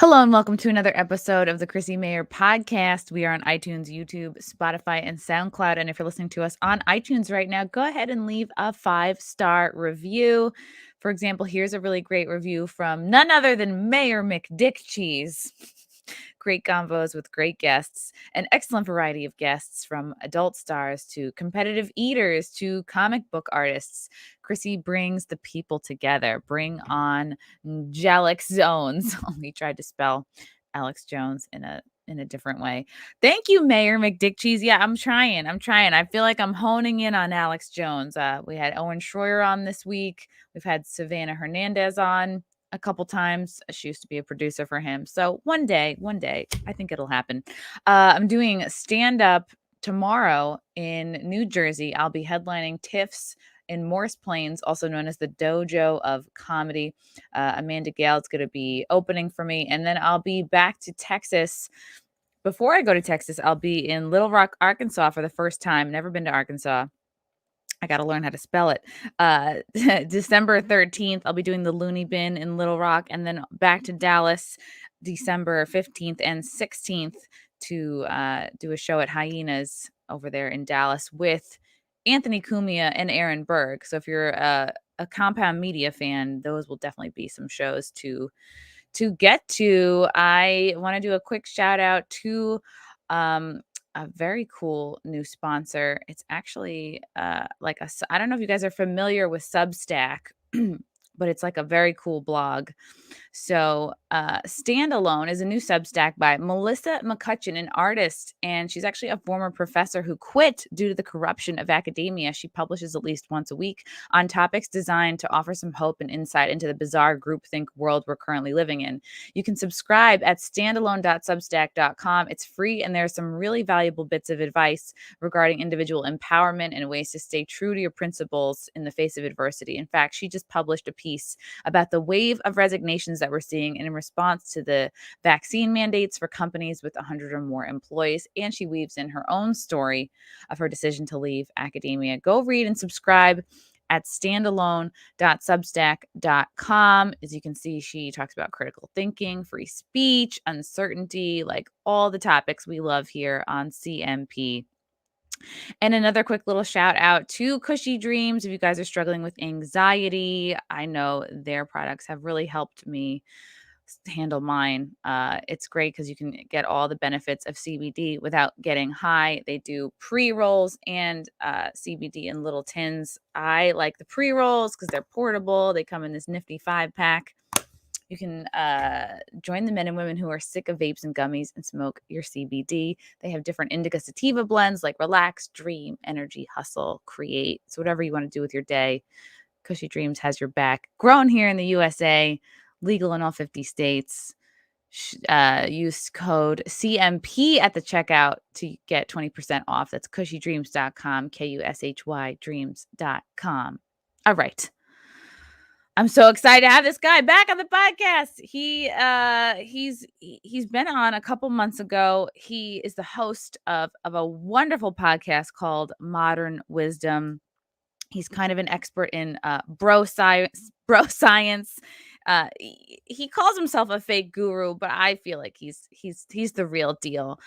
Hello and welcome to another episode of the Chrissie Mayr podcast. We are on iTunes, YouTube, Spotify, and SoundCloud. And if you're listening to us on iTunes right now, go ahead and leave a 5-star review. For example, here's a really great review from none other than Mayor McDickcheese. Great combos with great guests, an excellent variety of guests from adult stars to competitive eaters to comic book artists. Chrissy brings the people together. Bring on angelic zones. Only tried to spell Alex Jones in a different way. Thank you, Mayor McDickcheese. Yeah, I'm trying. I feel like I'm honing in on Alex Jones. We had Owen Schroyer on this week. We've had Savannah Hernandez on a couple times. She used to be a producer for him. So one day, I think it'll happen. I'm doing stand-up tomorrow in New Jersey. I'll be headlining TIFF's in Morris Plains, also known as the Dojo of Comedy. Amanda Gale's going to be opening for me. And then I'll be back to Texas. Before I go to Texas, I'll be in Little Rock, Arkansas for the first time. Never been to Arkansas. I got to learn how to spell it. December 13th, I'll be doing the Looney Bin in Little Rock, and then back to Dallas December 15th and 16th to do a show at Hyenas over there in Dallas with Anthony Cumia and Aaron Berg. So if you're a Compound Media fan, those will definitely be some shows to get to. I want to do a quick shout out to a very cool new sponsor. It's actually I don't know if you guys are familiar with Substack, but it's like a very cool blog. So Standalone is a new Substack by Melissa McCutcheon, an artist, and she's actually a former professor who quit due to the corruption of academia. She publishes at least once a week on topics designed to offer some hope and insight into the bizarre groupthink world we're currently living in. You can subscribe at standalone.substack.com. It's free, and there's some really valuable bits of advice regarding individual empowerment and ways to stay true to your principles in the face of adversity. In fact, she just published a piece about the wave of resignations that we're seeing in response to the vaccine mandates for companies with 100 or more employees. And she weaves in her own story of her decision to leave academia. Go read and subscribe at standalone.substack.com. As you can see, she talks about critical thinking, free speech, uncertainty, like all the topics we love here on CMP. And another quick little shout out to Cushy Dreams. If you guys are struggling with anxiety, I know their products have really helped me handle mine. It's great because you can get all the benefits of CBD without getting high. They do pre-rolls and CBD in little tins. I like the pre-rolls because they're portable. They come in this nifty 5-pack. You can join the men and women who are sick of vapes and gummies and smoke your CBD. They have different indica sativa blends like Relax, Dream, Energy, Hustle, Create. So whatever you want to do with your day, Cushy Dreams has your back. Grown here in the USA, legal in all 50 states. Use code CMP at the checkout to get 20% off. That's cushydreams.com, KUSHY dreams.com. All right. I'm so excited to have this guy back on the podcast. He's been on a couple months ago. He is the host of a wonderful podcast called Modern Wisdom. He's kind of an expert in bro science. He calls himself a fake guru, but I feel like he's the real deal.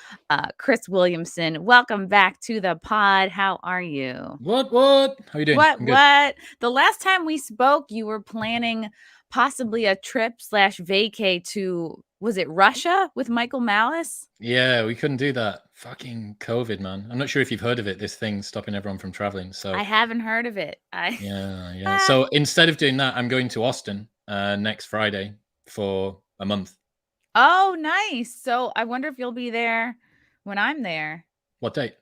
Chris Williamson, welcome back to the pod. How are you? What? How are you doing? What? The last time we spoke, you were planning possibly a trip / vacay to, was it Russia with Michael Malice? Yeah, we couldn't do that. Fucking COVID, man. I'm not sure if you've heard of it, this thing stopping everyone from traveling. So I haven't heard of it. Yeah. So instead of doing that, I'm going to Austin next Friday for a month. Oh, nice. So I wonder if you'll be there when I'm there. What date?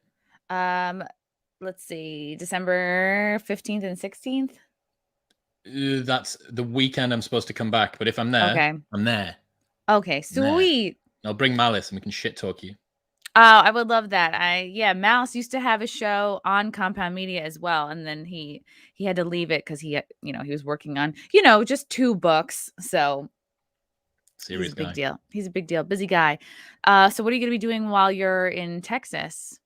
Let's see, December 15th and 16th. That's the weekend I'm supposed to come back. But if I'm there, okay. I'm there. Okay, sweet. I'll bring Malice and we can shit talk you. Oh, I would love that. Malice used to have a show on Compound Media as well, and then he had to leave it because he was working on just 2 books. So serious he's a big guy. deal. He's a big deal, busy guy. So what are you going to be doing while you're in Texas?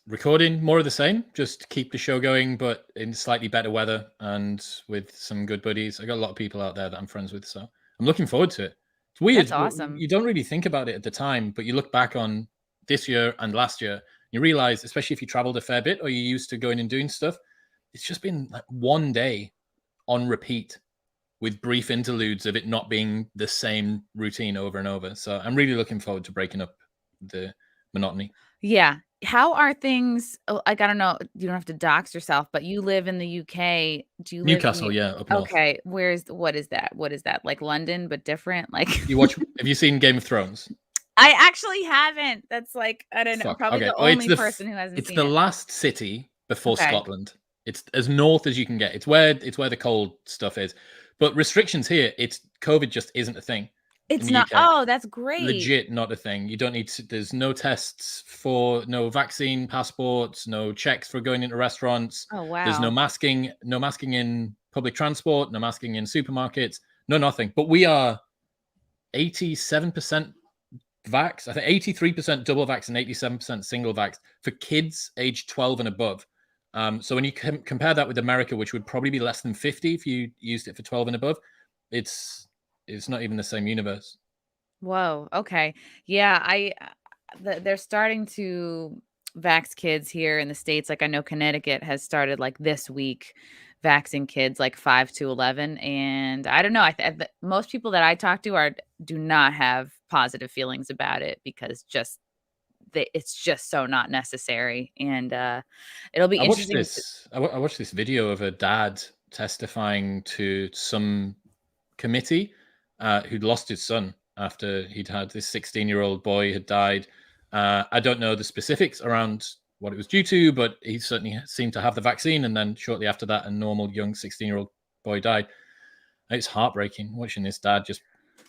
Recording more of the same, just keep the show going, but in slightly better weather and with some good buddies. I got a lot of people out there that I'm friends with, so I'm looking forward to it. It's weird. That's awesome. You don't really think about it at the time, but you look back on this year and last year, you realize, especially if you traveled a fair bit or you're used to going and doing stuff, it's just been like one day on repeat with brief interludes of it not being the same routine over and over. So I'm really looking forward to breaking up the monotony. Yeah. How are things? Like, I don't know. You don't have to dox yourself, but you live in the UK. Do you live Newcastle, yeah, up north. Okay. What is that? What is that? Like London, but different? Like, Have you seen Game of Thrones? I actually haven't. That's like, I don't know. Fuck. Probably Okay. the Well, only person who hasn't it's seen the it. last city before Okay. Scotland. It's as north as you can get. It's where the cold stuff is. But restrictions here, COVID just isn't a thing. It's in the not. UK. Oh, that's great. Legit not a thing. You don't need to, there's no tests for, no vaccine passports, no checks for going into restaurants. Oh, wow. There's no masking in public transport, no masking in supermarkets, no nothing. But we are 87% vax. I think 83% double vax and 87% single vax for kids aged 12 and above. So when you compare that with America, which would probably be less than 50 if you used it for 12 and above, it's not even the same universe. Whoa. Okay. Yeah. They're starting to vax kids here in the States. Like, I know Connecticut has started like this week vaxing kids like 5 to 11. And I don't know. Most people that I talk to do not have positive feelings about it because it's just so not necessary. And it'll be interesting. I watched this video of a dad testifying to some committee who'd lost his son after he'd had this 16-year-old boy had died. I don't know the specifics around what it was due to, but he certainly seemed to have the vaccine. And then shortly after that, a normal young 16-year-old boy died. It's heartbreaking watching this dad just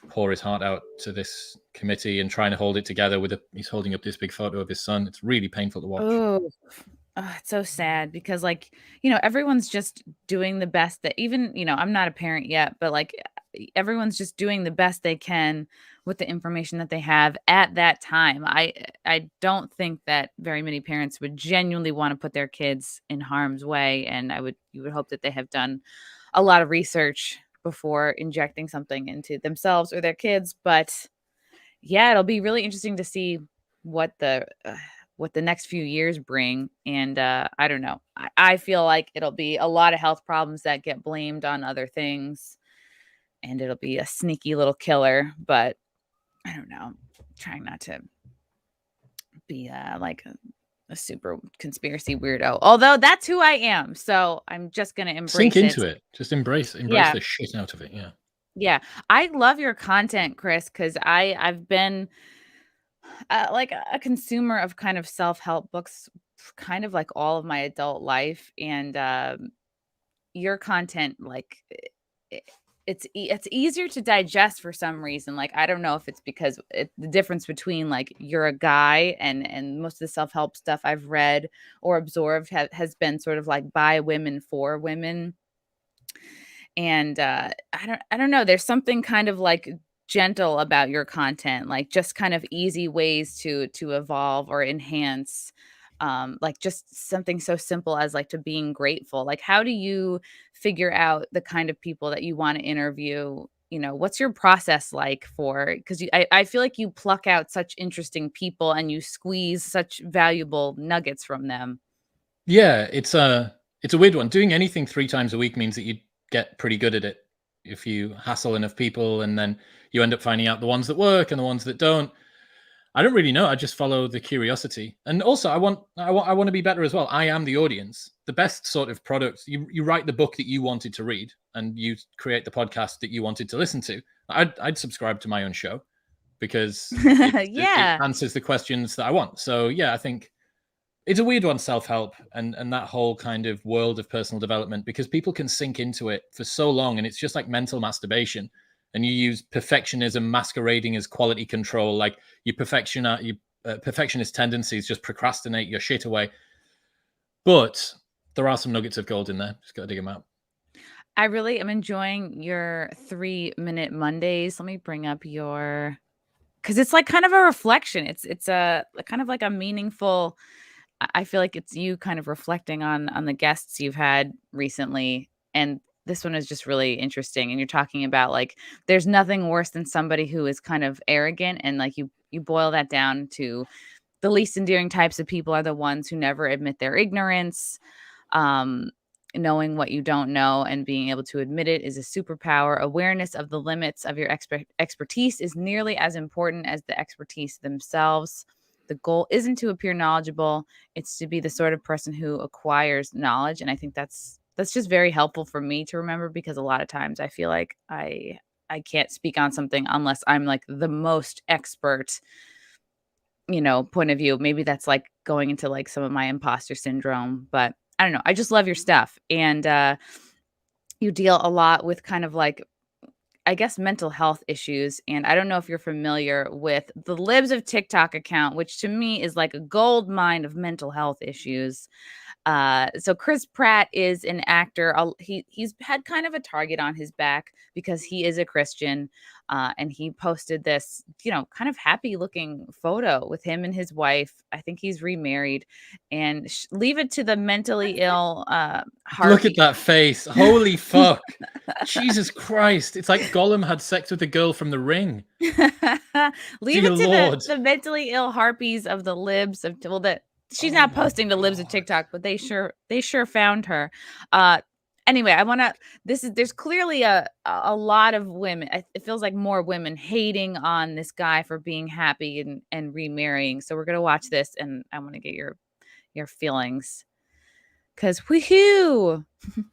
pour his heart out to this committee and trying to hold it together he's holding up this big photo of his son. It's really painful to watch. Oh, it's so sad because, like, everyone's just doing the best that even, I'm not a parent yet, but like everyone's just doing the best they can with the information that they have at that time. I don't think that very many parents would genuinely want to put their kids in harm's way. And you would hope that they have done a lot of research before injecting something into themselves or their kids. But yeah, it'll be really interesting to see what the next few years bring. And I don't know. I feel like it'll be a lot of health problems that get blamed on other things. And it'll be a sneaky little killer. But I don't know. I'm trying not to be like a super conspiracy weirdo. Although that's who I am. So I'm just going to embrace Sink into it. Just embrace the shit out of it. Yeah. Yeah. I love your content, Chris, because I've been like a consumer of kind of self-help books kind of like all of my adult life. And your content, like it's easier to digest for some reason. Like, I don't know if it's because the difference between like you're a guy and most of the self-help stuff I've read or absorbed has been sort of like by women for women. And I don't know, there's something kind of like gentle about your content, like just kind of easy ways to evolve or enhance, like just something so simple as like to being grateful. Like, how do you figure out the kind of people that you want to interview? What's your process like because I feel like you pluck out such interesting people and you squeeze such valuable nuggets from them. Yeah, it's a weird one. Doing anything 3 times a week means that you get pretty good at it if you hassle enough people, and then you end up finding out the ones that work and the ones that don't. I don't really know. I just follow the curiosity. And also I want to be better as well. I am the audience. The best sort of product, you write the book that you wanted to read and you create the podcast that you wanted to listen to. I'd subscribe to my own show because it answers the questions that I want. So yeah, I think it's a weird one, self-help and that whole kind of world of personal development, because people can sink into it for so long and it's just like mental masturbation. And you use perfectionism masquerading as quality control, like your perfectionist tendencies just procrastinate your shit away. But there are some nuggets of gold in there. Just got to dig them out. I really am enjoying your 3-minute Mondays. Let me bring up because it's like kind of a reflection. It's a kind of like a meaningful. I feel like it's you kind of reflecting on the guests you've had recently, and this one is just really interesting. And you're talking about like there's nothing worse than somebody who is kind of arrogant, and like you boil that down to the least endearing types of people are the ones who never admit their ignorance. Um, Knowing what you don't know and being able to admit it is a superpower. Awareness of the limits of your expertise is nearly as important as the expertise themselves. The goal isn't to appear knowledgeable, it's to be the sort of person who acquires knowledge. And I think that's just very helpful for me to remember, because a lot of times I feel like I can't speak on something unless I'm like the most expert, point of view. Maybe that's like going into like some of my imposter syndrome, but I don't know. I just love your stuff. And you deal a lot with kind of like, I guess, mental health issues. And I don't know if you're familiar with the Libs of TikTok account, which to me is like a gold mine of mental health issues. So Chris Pratt is an actor. He's had kind of a target on his back because he is a Christian. And he posted this, kind of happy looking photo with him and his wife. I think he's remarried, and leave it to the mentally ill Look at that face. Holy fuck. Jesus Christ. It's like Gollum had sex with a girl from The Ring. Leave Dear it to Lord. the mentally ill harpies of the Libs of, well, that she's not posting the Libs of TikTok, but they sure found her. Anyway, I want to, there's clearly a lot of women. It feels like more women hating on this guy for being happy and remarrying. So we're going to watch this, and I want to get your feelings, because woohoo.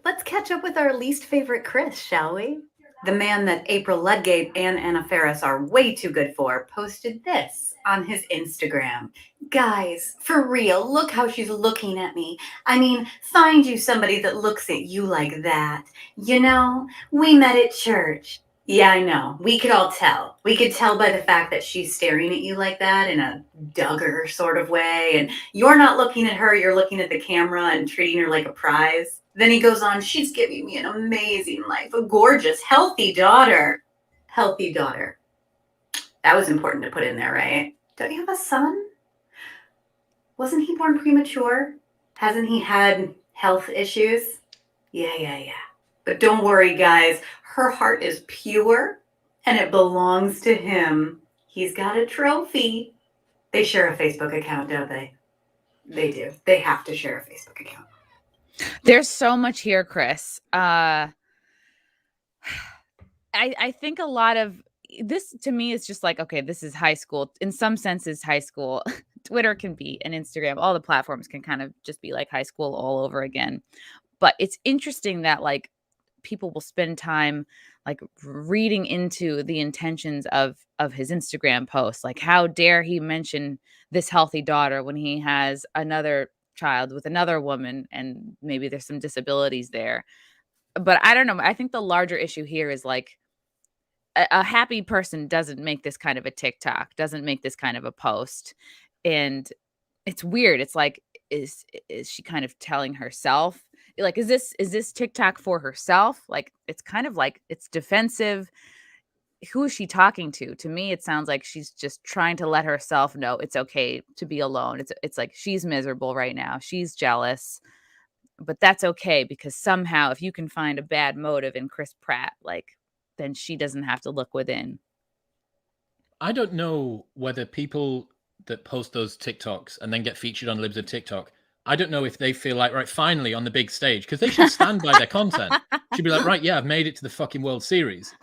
Let's catch up with our least favorite Chris, shall we? The man that April Ludgate and Anna Faris are way too good for posted this on his Instagram. Guys, for real, look how she's looking at me. I mean, find you somebody that looks at you like that. You know, we met at church. Yeah, I know. We could all tell. We could tell by the fact that she's staring at you like that in a Duggar sort of way. And you're not looking at her, you're looking at the camera and treating her like a prize. Then he goes on, she's giving me an amazing life, a gorgeous, healthy daughter. Healthy daughter. That was important to put in there, right? Don't you have a son? Wasn't he born premature? Hasn't he had health issues? Yeah. But don't worry, guys. Her heart is pure, and it belongs to him. He's got a trophy. They share a Facebook account, don't they? They do. They have to share a Facebook account. There's so much here, Chris. I think a lot of this to me is just like, okay, this is high school. In some senses, high school. Twitter can be, and Instagram, all the platforms can kind of just be like high school all over again. But it's interesting that like people will spend time like reading into the intentions of his Instagram posts. Like, how dare he mention this healthy daughter when he has another child with another woman, and maybe there's some disabilities there. But I don't know. I think the larger issue here is like a happy person doesn't make this kind of a TikTok, doesn't make this kind of a post. And it's weird. It's like, is she kind of telling herself? Like, is this TikTok for herself? Like, it's kind of like it's defensive. Who is she talking to? To me, it sounds like she's just trying to let herself know it's okay to be alone. It's like she's miserable right now. She's jealous, but that's okay, because somehow if you can find a bad motive in Chris Pratt, like, then she doesn't have to look within. I don't know whether people that post those TikToks and then get featured on Libs of TikTok, I don't know if they feel like, right, finally on the big stage, because they should stand by their content. She'd be like, right, yeah, I've made it to the fucking World Series.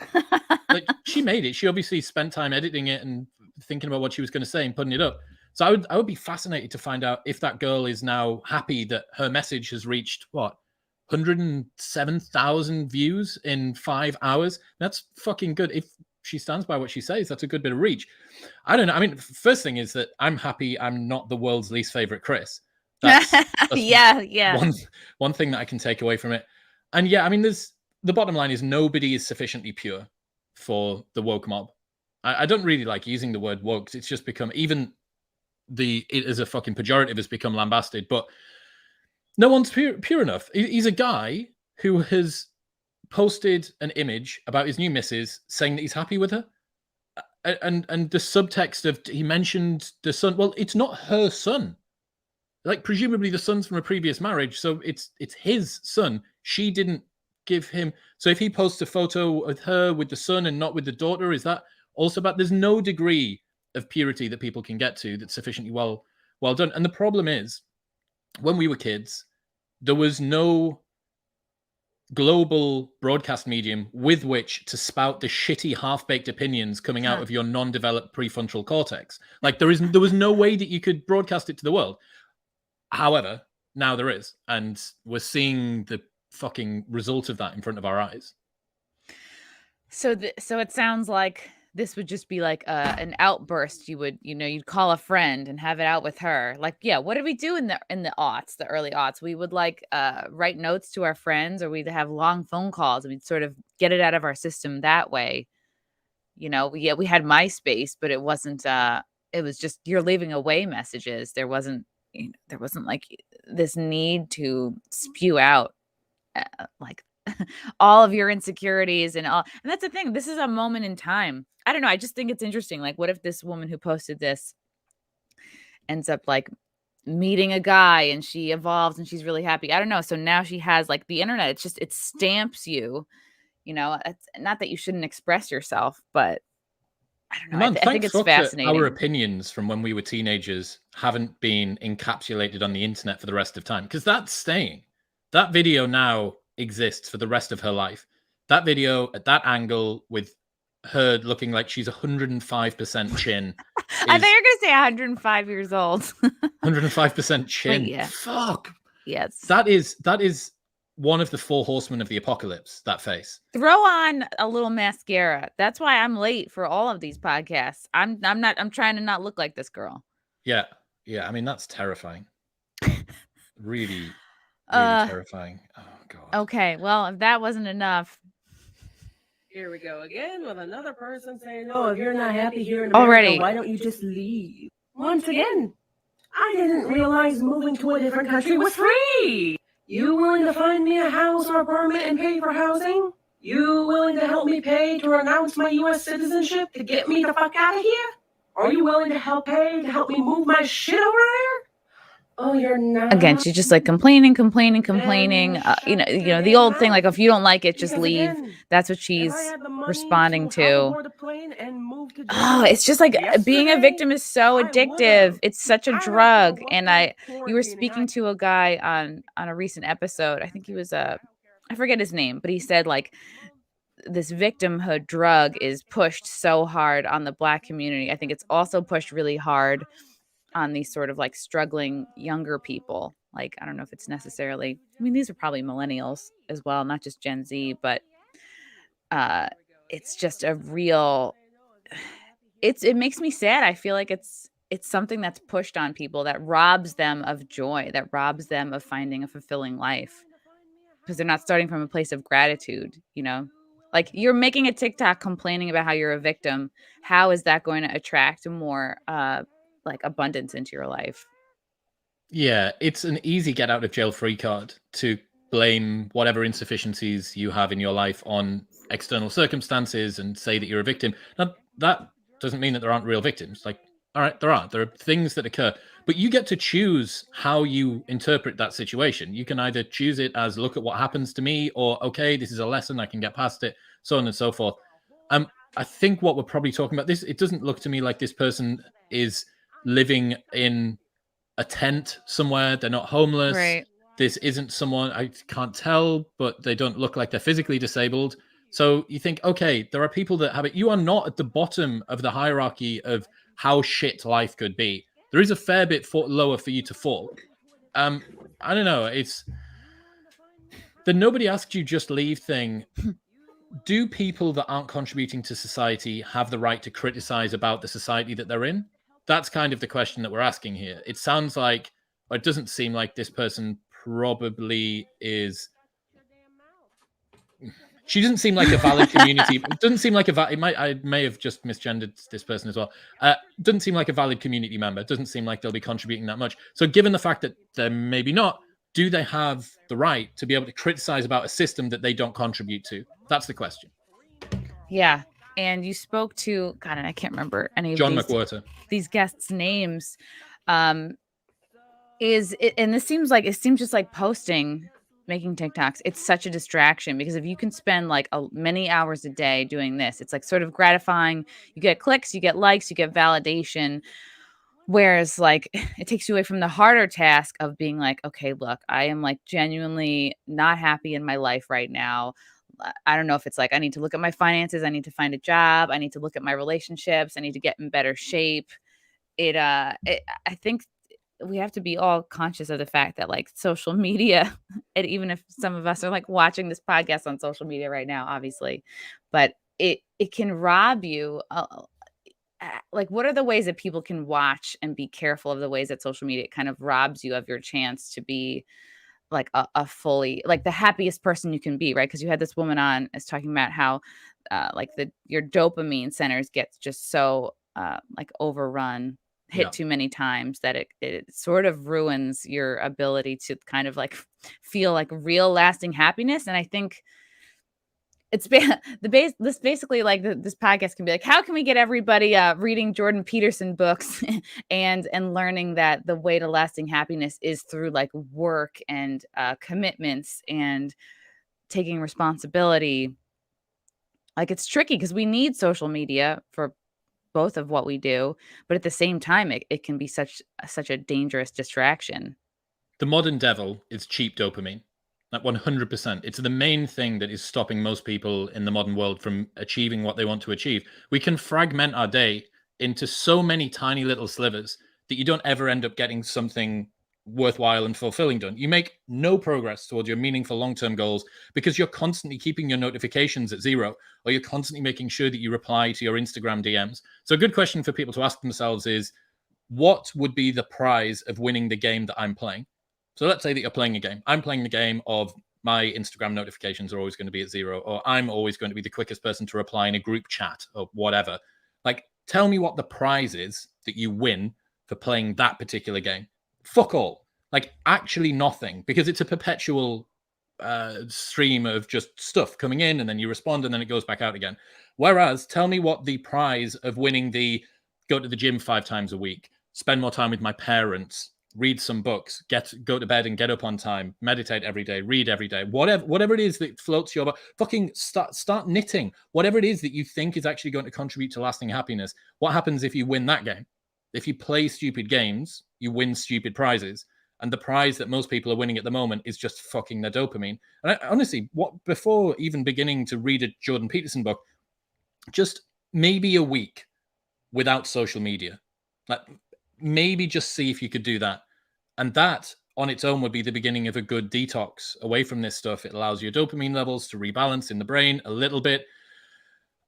Like, she made it. She obviously spent time editing it and thinking about what she was going to say and putting it up. So I would be fascinated to find out if that girl is now happy that her message has reached, 107,000 views in 5 hours. That's fucking good. If she stands by what she says, that's a good bit of reach. I don't know. I mean, first thing is that I'm happy I'm not the world's least favorite Chris. That's yeah. One thing that I can take away from it. And yeah, I mean, the bottom line is nobody is sufficiently pure for the woke mob. I don't really like using the word woke. It's just become, even it as a fucking pejorative has become lambasted, but no one's pure enough. He's a guy who has posted an image about his new missus saying that he's happy with her. And the subtext of, he mentioned the son. Well, it's not her son. Like, presumably the son's from a previous marriage, so it's his son. She didn't give him? So if he posts a photo of her with the son and not with the daughter, is that also bad? There's no degree of purity that people can get to that's sufficiently well done. And the problem is, when we were kids, there was no global broadcast medium with which to spout the shitty half-baked opinions coming out of your non-developed prefrontal cortex. Like there was no way that you could broadcast it to the world. However, now there is, and we're seeing the fucking result of that in front of our eyes. So it sounds like this would just be like an outburst. You'd call a friend and have it out with her. Like, yeah, what did we do in the aughts, the early aughts? We would like write notes to our friends, or we'd have long phone calls, and we'd sort of get it out of our system that way. We had MySpace, but it wasn't. It was just you're leaving away messages. There wasn't like this need to spew out like all of your insecurities and that's the thing. This is a moment in time. I don't know. I just think it's interesting. Like, what if this woman who posted this ends up like meeting a guy and she evolves and she's really happy? I don't know. So now she has like the internet. It stamps you. It's not that you shouldn't express yourself, but I don't know. Man, I think it's fascinating. Our opinions from when we were teenagers haven't been encapsulated on the internet for the rest of time, because that's staying. That video now exists for the rest of her life. That video at that angle with her looking like she's 105% chin. I think you're gonna say 105 years old. 105% chin. Wait, yeah. Fuck. Yes. That is one of the four horsemen of the apocalypse. That face. Throw on a little mascara. That's why I'm late for all of these podcasts. I'm trying to not look like this girl. Yeah. I mean, that's terrifying. Really terrifying. Oh god. Okay, well, if that wasn't enough, here we go again with another person saying, "Oh, if you're not happy here in America, already, why don't you just leave?" Once again, I didn't realize moving to a different country was free. You willing to find me a house or apartment and pay for housing? You willing to help me pay to renounce my U.S. citizenship to get me the fuck out of here? Are you willing to help me move my shit over there? Oh, you're not. Again, she's just like complaining. The old thing, like, if you don't like it, just leave. That's what she's responding to. It's just like being a victim is so addictive. It's such a drug. And you were speaking to a guy on a recent episode. I think he was I forget his name, but he said like this victimhood drug is pushed so hard on the Black community. I think it's also pushed really hard on these sort of like struggling younger people. Like, I don't know if it's necessarily, these are probably millennials as well, not just Gen Z, but it's just a real, it makes me sad. I feel like it's something that's pushed on people that robs them of joy, that robs them of finding a fulfilling life, because they're not starting from a place of gratitude, Like, you're making a TikTok complaining about how you're a victim. How is that going to attract more like abundance into your life? Yeah, it's an easy get out of jail free card to blame whatever insufficiencies you have in your life on external circumstances and say that you're a victim. Now, that doesn't mean that there aren't real victims. Like, all right, there are things that occur, but you get to choose how you interpret that situation. You can either choose it as, look at what happens to me, or, okay, this is a lesson, I can get past it, so on and so forth. I think what we're probably talking about, it doesn't look to me like this person is living in a tent somewhere. They're not homeless. Right. This isn't someone, I can't tell, but they don't look like they're physically disabled. So you think, okay, there are people that have it. You are not at the bottom of the hierarchy of how shit life could be. There is a fair bit lower for you to fall. I don't know. It's the nobody asked you just leave thing. Do people that aren't contributing to society have the right to criticize about the society that they're in? That's kind of the question that we're asking here. It sounds like, or it doesn't seem like this person probably is. She doesn't seem like a valid community. It doesn't seem like I may have just misgendered this person as well. Doesn't seem like a valid community member. Doesn't seem like they'll be contributing that much. So given the fact that they're maybe not, do they have the right to be able to criticize about a system that they don't contribute to? That's the question. Yeah. And you spoke to, God, and I can't remember any of John McWhirter. These guests' names. And this seems just like posting making TikToks, it's such a distraction because if you can spend like many hours a day doing this, it's like sort of gratifying. You get clicks, you get likes, you get validation. Whereas like it takes you away from the harder task of being like, okay, look, I am like genuinely not happy in my life right now. I don't know if it's like I need to look at my finances, I need to find a job, I need to look at my relationships, I need to get in better shape. I think we have to be all conscious of the fact that like social media, and even if some of us are like watching this podcast on social media right now, obviously, but it can rob you. Like, what are the ways that people can watch and be careful of the ways that social media kind of robs you of your chance to be like a fully like the happiest person you can be, right? Because you had this woman on is talking about how like your dopamine centers get just so like overrun, hit too many times that it sort of ruins your ability to kind of like feel like real lasting happiness. And I think it's this basically like this podcast can be like, how can we get everybody reading Jordan Peterson books and learning that the way to lasting happiness is through like work and commitments and taking responsibility. Like it's tricky because we need social media for both of what we do, but at the same time, it can be such a dangerous distraction. The modern devil is cheap dopamine. Like 100%. It's the main thing that is stopping most people in the modern world from achieving what they want to achieve. We can fragment our day into so many tiny little slivers that you don't ever end up getting something worthwhile and fulfilling done. You make no progress towards your meaningful long-term goals because you're constantly keeping your notifications at zero, or you're constantly making sure that you reply to your Instagram DMs. So a good question for people to ask themselves is, what would be the prize of winning the game that I'm playing? So let's say that you're playing a game. I'm playing the game of my Instagram notifications are always going to be at zero, or I'm always going to be the quickest person to reply in a group chat or whatever. Like, tell me what the prize is that you win for playing that particular game. Fuck all. Like, actually nothing, because it's a perpetual stream of just stuff coming in, and then you respond, and then it goes back out again. Whereas, tell me what the prize of winning the go to the gym 5 times a week, spend more time with my parents, read some books, go to bed and get up on time, meditate every day, read every day, whatever it is that floats your boat, fucking start knitting, whatever it is that you think is actually going to contribute to lasting happiness. What happens if you win that game? If you play stupid games, you win stupid prizes. And the prize that most people are winning at the moment is just fucking their dopamine. And honestly, before even beginning to read a Jordan Peterson book, just maybe a week without social media. Like, maybe just see if you could do that. And that on its own would be the beginning of a good detox away from this stuff. It allows your dopamine levels to rebalance in the brain a little bit.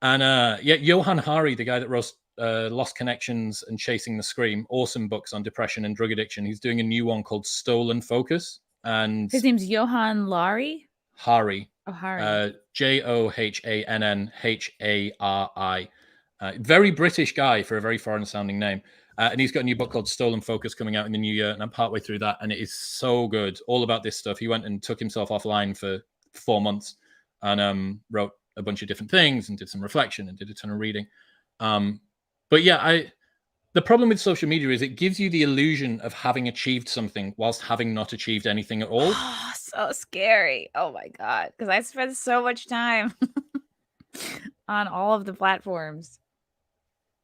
And Johan Hari, the guy that wrote Lost Connections and Chasing the Scream, awesome books on depression and drug addiction. He's doing a new one called Stolen Focus. And his name's Johan Hari? Hari. Oh, Hari. JohanHari. Very British guy for a very foreign sounding name. And he's got a new book called Stolen Focus coming out in the new year. And I'm partway through that. And it is so good. All about this stuff. He went and took himself offline for 4 months and wrote a bunch of different things and did some reflection and did a ton of reading. But yeah, the problem with social media is it gives you the illusion of having achieved something whilst having not achieved anything at all. Oh, so scary. Oh my God. Because I spend so much time on all of the platforms.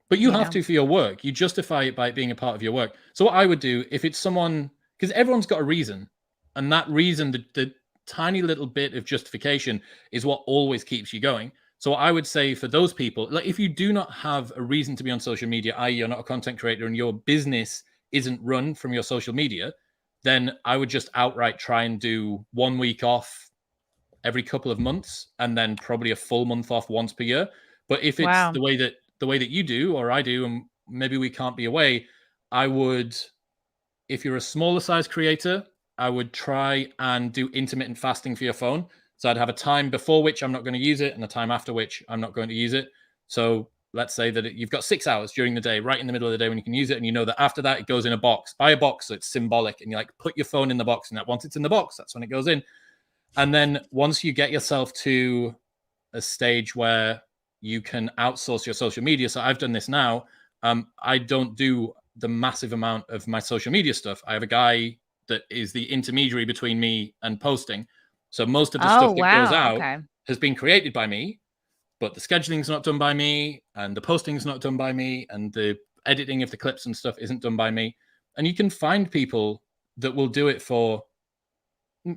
But you have to for your work. You justify it by it being a part of your work. So what I would do if it's someone, because everyone's got a reason, and that reason, the tiny little bit of justification is what always keeps you going. So what I would say for those people, like if you do not have a reason to be on social media, i.e. you're not a content creator and your business isn't run from your social media, then I would just outright try and do 1 week off every couple of months and then probably a full month off once per year. But if it's the way that you do or I do, and maybe we can't be away, I would, if you're a smaller size creator, I would try and do intermittent fasting for your phone. So I'd have a time before which I'm not going to use it and a time after which I'm not going to use it. So let's say that you've got 6 hours during the day, right in the middle of the day when you can use it. And you know that after that, it goes in a box. Buy a box so it's symbolic. And you like put your phone in the box, and that once it's in the box, that's when it goes in. And then once you get yourself to a stage where you can outsource your social media. So I've done this now. I don't do the massive amount of my social media stuff. I have a guy that is the intermediary between me and posting. So most of the stuff that goes out Okay. has been created by me, but the scheduling's not done by me, and the posting's not done by me, and the editing of the clips and stuff isn't done by me. And you can find people that will do it for,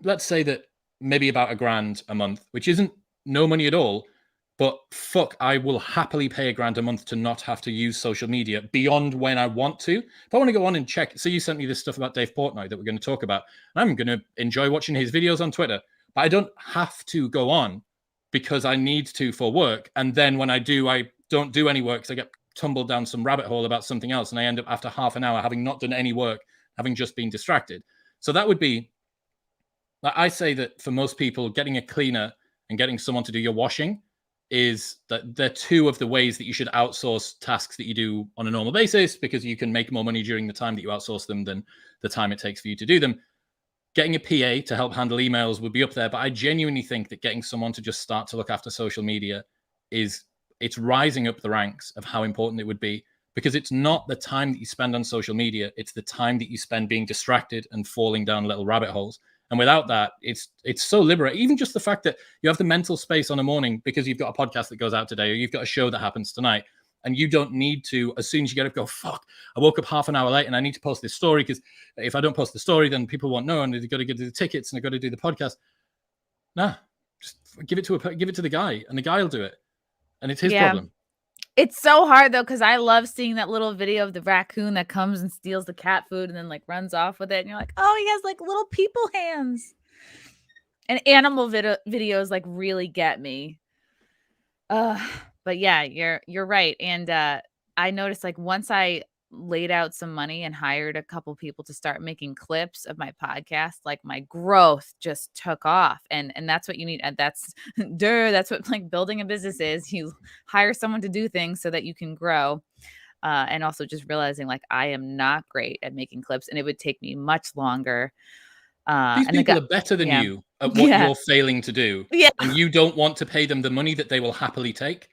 let's say that maybe about $1,000 a month, which isn't no money at all. But fuck, I will happily pay $1,000 a month to not have to use social media beyond when I want to. If I want to go on and check, so you sent me this stuff about Dave Portnoy that we're going to talk about, and I'm going to enjoy watching his videos on Twitter, but I don't have to go on because I need to for work. And then when I do, I don't do any work because I get tumbled down some rabbit hole about something else, and I end up after half an hour having not done any work, having just been distracted. So that would be, I say that for most people, getting a cleaner and getting someone to do your washing is that they're two of the ways that you should outsource tasks that you do on a normal basis, because you can make more money during the time that you outsource them than the time it takes for you to do them. Getting a PA to help handle emails would be up there, but I genuinely think that getting someone to just start to look after social media it's rising up the ranks of how important it would be, because it's not the time that you spend on social media, it's the time that you spend being distracted and falling down little rabbit holes. And without that, it's so liberating. Even just the fact that you have the mental space on a morning because you've got a podcast that goes out today, or you've got a show that happens tonight, and you don't need to, as soon as you get up, go, fuck, I woke up half an hour late and I need to post this story, because if I don't post the story, then people won't know, and they've got to get the tickets and they've got to do the podcast. Nah, just give it to the guy, and the guy will do it. And it's his problem. It's so hard though, because I love seeing that little video of the raccoon that comes and steals the cat food and then like runs off with it, and you're like, oh, he has like little people hands. And animal videos like really get me. But yeah, you're right. And I noticed like once I laid out some money and hired a couple people to start making clips of my podcast, like my growth just took off. And that's what you need. And that's what like building a business is. You hire someone to do things so that you can grow. And also just realizing like I am not great at making clips, and it would take me much longer. These people are better than you at what you're failing to do. Yeah. And you don't want to pay them the money that they will happily take.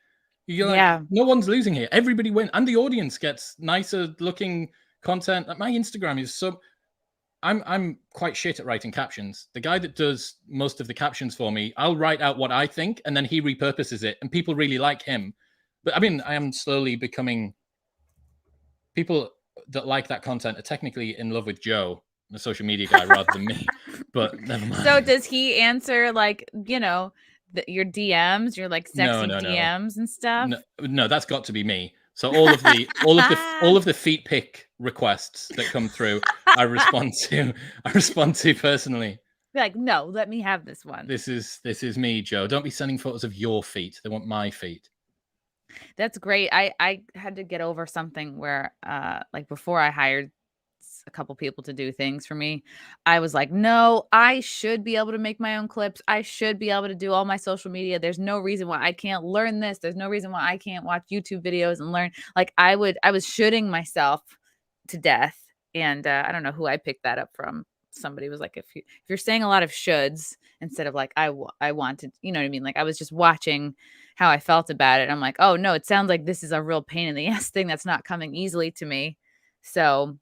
You're like, no one's losing here. Everybody wins. And the audience gets nicer looking content. My Instagram is so... I'm quite shit at writing captions. The guy that does most of the captions for me, I'll write out what I think, and then he repurposes it, and people really like him. But I mean, I am slowly becoming... People that like that content are technically in love with Joe, the social media guy, rather than me. But never mind. So does he answer like, you know, your DMs, your like sexy DMs and stuff? No, that's got to be me. So all of the feet pic requests that come through, I respond to personally. Be like, no, let me have this one. This is me, Joe. Don't be sending photos of your feet. They want my feet. That's great. I had to get over something where like before I hired a couple people to do things for me, I was like, no, I should be able to make my own clips. I should be able to do all my social media. There's no reason why I can't learn this. There's no reason why I can't watch YouTube videos and learn. Like I was shooting myself to death. And I don't know who I picked that up from. Somebody was like, if you're saying a lot of shoulds instead of like, I wanted, you know what I mean? Like I was just watching how I felt about it. I'm like, oh no, it sounds like this is a real pain in the ass thing that's not coming easily to me. So,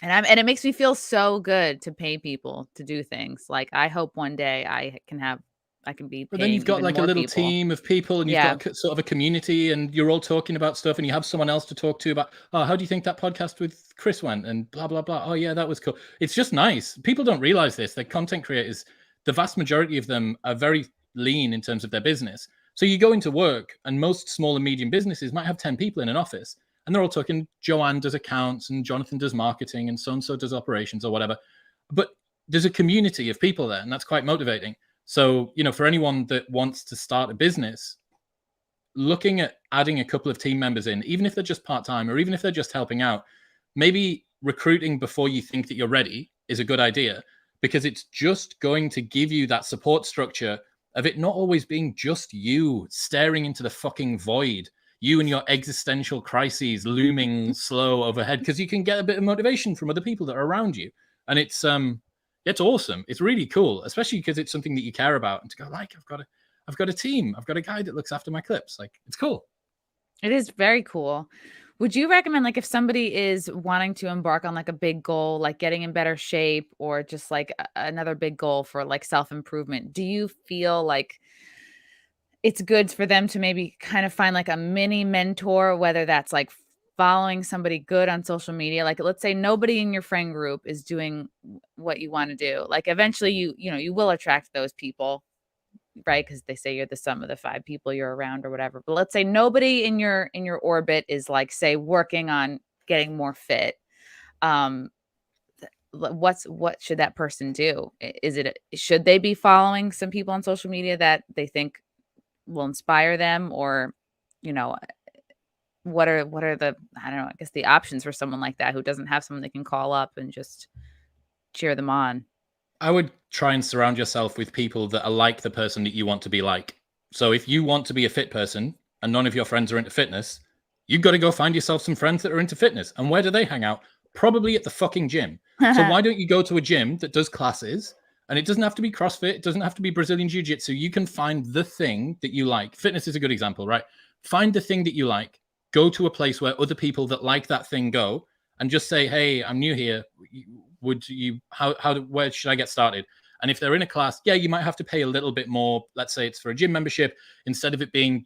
and it makes me feel so good to pay people to do things. Like I hope one day I can be. But then you've got like a little team of people, and you've got sort of a community, and you're all talking about stuff, and you have someone else to talk to about, oh, how do you think that podcast with Chris went, and blah blah blah. Oh yeah, that was cool. It's just nice. People don't realize this. That content creators, the vast majority of them are very lean in terms of their business. So you go into work, and most small and medium businesses might have 10 people in an office, and they're all talking, Joanne does accounts, and Jonathan does marketing, and so-and-so does operations or whatever. But there's a community of people there, and that's quite motivating. So, you know, for anyone that wants to start a business, looking at adding a couple of team members in, even if they're just part-time or even if they're just helping out, maybe recruiting before you think that you're ready is a good idea, because it's just going to give you that support structure of it not always being just you staring into the fucking void, you and your existential crises looming slow overhead, because you can get a bit of motivation from other people that are around you. And it's awesome. It's really cool, especially because it's something that you care about. And to go like, I've got a team. I've got a guy that looks after my clips. Like, it's cool. It is very cool. Would you recommend, like, if somebody is wanting to embark on like a big goal, like getting in better shape or just like another big goal for like self-improvement, do you feel like it's good for them to maybe kind of find like a mini mentor, whether that's like following somebody good on social media? Like, let's say nobody in your friend group is doing what you want to do. Like, eventually you will attract those people, right? Because they say you're the sum of the 5 people you're around or whatever. But let's say nobody in your orbit is like, say, working on getting more fit. What should that person do? Should they be following some people on social media that they think will inspire them, or you know what are the, I don't know, I guess the options for someone like that who doesn't have someone they can call up and just cheer them on? I would try and surround yourself with people that are like the person that you want to be like. So if you want to be a fit person and none of your friends are into fitness, you've got to go find yourself some friends that are into fitness. And where do they hang out? Probably at the fucking gym. So why don't you go to a gym that does classes? And it doesn't have to be CrossFit. It doesn't have to be Brazilian Jiu-Jitsu. You can find the thing that you like. Fitness is a good example, right? Find the thing that you like. Go to a place where other people that like that thing go, and just say, hey, I'm new here. Would you, where should I get started? And if they're in a class, yeah, you might have to pay a little bit more. Let's say it's for a gym membership. Instead of it being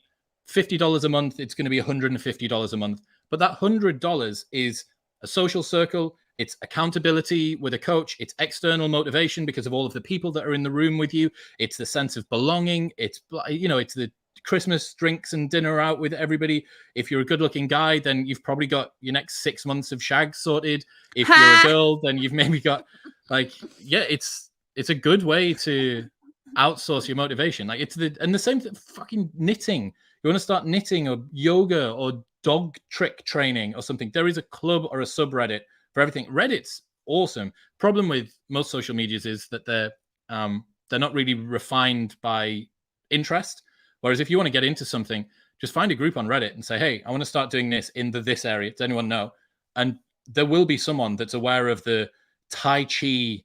$50 a month, it's going to be $150 a month. But that $100 is a social circle. It's accountability with a coach. It's external motivation because of all of the people that are in the room with you. It's the sense of belonging. It's, it's the Christmas drinks and dinner out with everybody. If you're a good-looking guy, then you've probably got your next 6 months of shag sorted. If you're a girl, then you've maybe got it's a good way to outsource your motivation. Like the same thing, fucking knitting. You want to start knitting or yoga or dog trick training or something. There is a club or a subreddit for everything. Reddit's awesome. Problem with most social medias is that they're not really refined by interest. Whereas if you want to get into something, just find a group on Reddit and say, hey, I want to start doing this in this area. Does anyone know? And there will be someone that's aware of the Tai Chi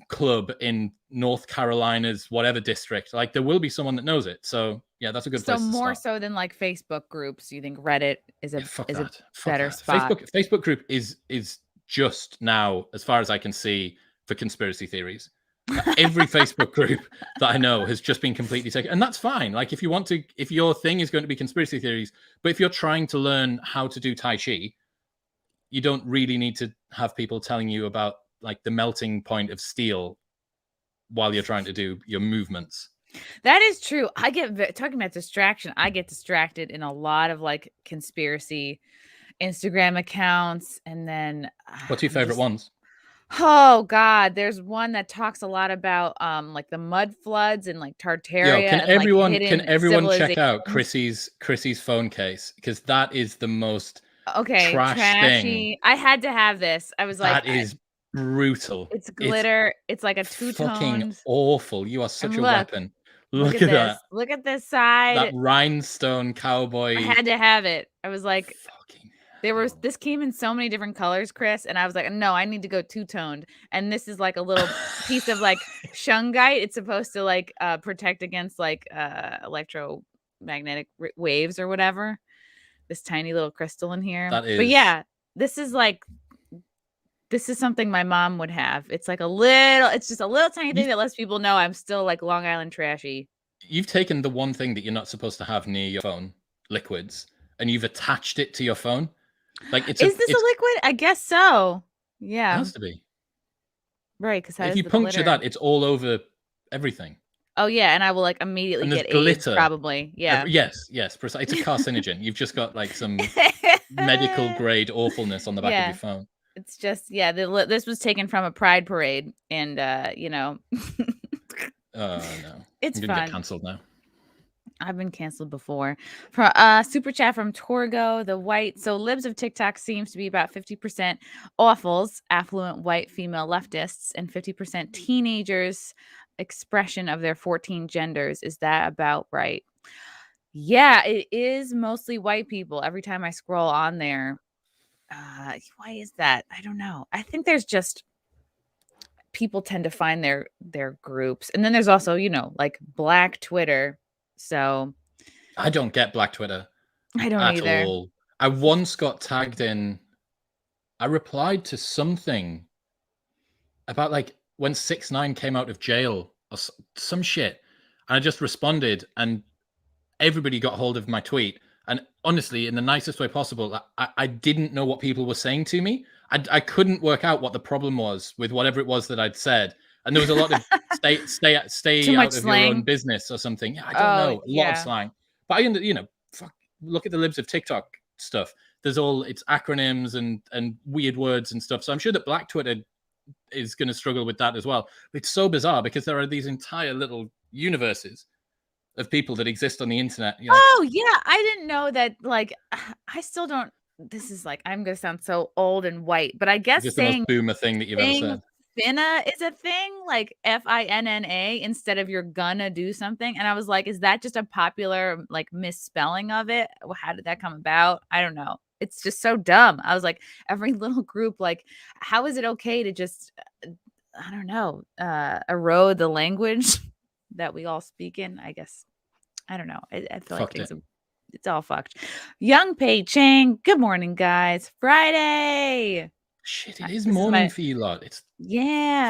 club in North Carolina's whatever district. Like, there will be someone that knows it. So yeah, that's a good place to start. So more so than like Facebook groups, you think Reddit is a better spot? Facebook group is just now, as far as I can see, for conspiracy theories. Every Facebook group that I know has just been completely taken, and that's fine. Like, if your thing is going to be conspiracy theories, but if you're trying to learn how to do Tai Chi, you don't really need to have people telling you about like the melting point of steel while you're trying to do your movements. That is true. Talking about distraction, I get distracted in a lot of like conspiracy Instagram accounts, and then what's your favorite ones? Oh God, there's one that talks a lot about like the mud floods and like Tartaria. Can everyone check out Chrissy's phone case? Because that is the most trashy thing. I had to have this. I was like, that is brutal. It's glitter. It's like a two-toned. Fucking awful. You are such a weapon. Look at that. Look at this side. That rhinestone cowboy. I had to have it. I was like, this came in so many different colors, Chris, and I was like, no, I need to go two-toned. And this is like a little piece of like shungite. It's supposed to like protect against like electromagnetic waves or whatever. This tiny little crystal in here. But yeah, this is something my mom would have. It's like it's just a little tiny thing that lets people know I'm still like Long Island trashy. You've taken the one thing that you're not supposed to have near your phone, liquids, and you've attached it to your phone. Like, is this a liquid? I guess so. Yeah. It has to be. Right, because if you puncture that, it's all over everything. Oh yeah, and I will like immediately get glitter. AIDS, probably. Yeah. Yes, precisely. It's a carcinogen. You've just got like some medical grade awfulness on the back of your phone. It's just this was taken from a pride parade, and Oh no, it's I'm gonna get cancelled now. I've been canceled before. For super chat from Torgo, the white. So libs of TikTok seems to be about 50% awfuls, affluent white female leftists, and 50% teenagers expression of their 14 genders. Is that about right? Yeah, it is mostly white people. Every time I scroll on there. Why is that? I don't know. I think there's just people tend to find their groups. And then there's also, like Black Twitter. So I don't get Black Twitter. I don't either. All. I once got tagged in. I replied to something about like when 6ix9ine came out of jail or some shit, and I just responded, and everybody got hold of my tweet. And honestly, in the nicest way possible, I didn't know what people were saying to me. I couldn't work out what the problem was with whatever it was that I'd said. And there was a lot of stay Too much out of your own slang. business or something. Yeah, I don't know. A lot of slang. But look at the libs of TikTok stuff. There's it's acronyms and weird words and stuff. So I'm sure that Black Twitter is going to struggle with that as well. It's so bizarre because there are these entire little universes of people that exist on the internet. Oh yeah, I didn't know that. Like, I still don't. This is like, I'm gonna sound so old and white, but I guess just the most saying boomer thing that you've ever said. finna is a thing, like FINNA instead of you're gonna do something. And I was like, is that just a popular like misspelling of it? How did that come about? I don't know. It's just so dumb. I was like, every little group, like, how is it okay to just, I don't know, erode the language that we all speak in? I guess. I don't know. I feel like it's all fucked. Young Pei Chang. Good morning, guys. Friday. Shit, it is morning for you lot. It's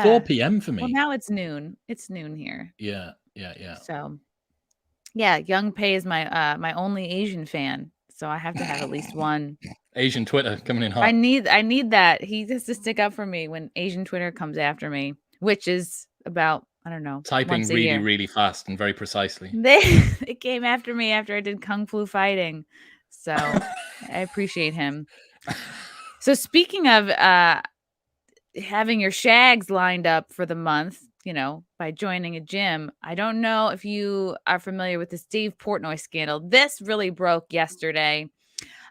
4 p.m. for me. Well, now it's noon. It's noon here. Yeah. So, yeah, Young Pei is my my only Asian fan. So I have to have at least one. Asian Twitter coming in hot. I need that. He has to stick up for me when Asian Twitter comes after me, which is about, I don't know, typing really fast and very precisely. It came after me after I did Kung Fu fighting. So I appreciate him. So speaking of having your shags lined up for the month, by joining a gym, I don't know if you are familiar with this Dave Portnoy scandal. This really broke yesterday.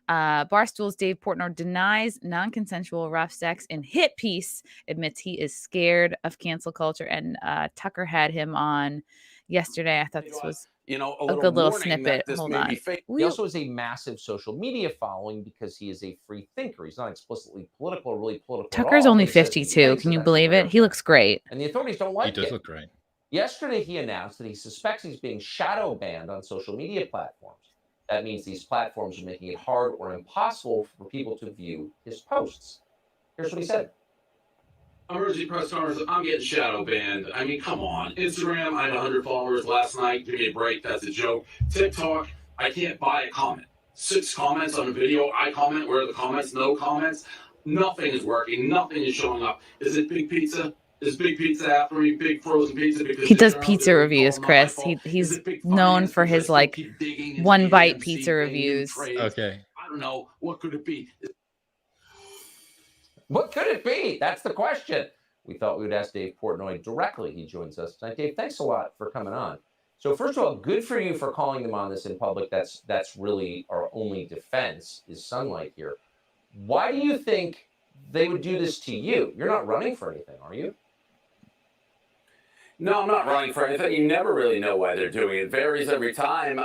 Barstool's Dave Portnoy denies non-consensual rough sex in hit piece, admits he is scared of cancel culture, and Tucker had him on yesterday. I thought this was a good little snippet. Hold on. He also has a massive social media following because he is a free thinker. He's not explicitly political or really political. Tucker's only 52. Can you believe it? He looks great. And the authorities don't like it. He does look great. Yesterday, he announced that he suspects he's being shadow banned on social media platforms. That means these platforms are making it hard or impossible for people to view his posts. Here's what he said. Emergency press conference, I'm getting shadow banned. I mean, come on. Instagram, I had 100 followers last night. Give me a break. That's a joke. TikTok, I can't buy a comment. 6 comments on a video. I comment. Where are the comments? No comments. Nothing is working. Nothing is showing up. Is it Big Pizza? Is Big Pizza after me? Big frozen pizza? Because he does pizza reviews, Chris. He's known for his like one bite pizza reviews. Okay. I don't know. What could it be? What could it be? That's the question. We thought we would ask Dave Portnoy directly. He joins us tonight. Dave, thanks a lot for coming on. So first of all, good for you for calling them on this in public. That's really our only defense is sunlight here. Why do you think they would do this to you? You're not running for anything, are you? No, I'm not running for anything. You never really know why they're doing it. It varies every time.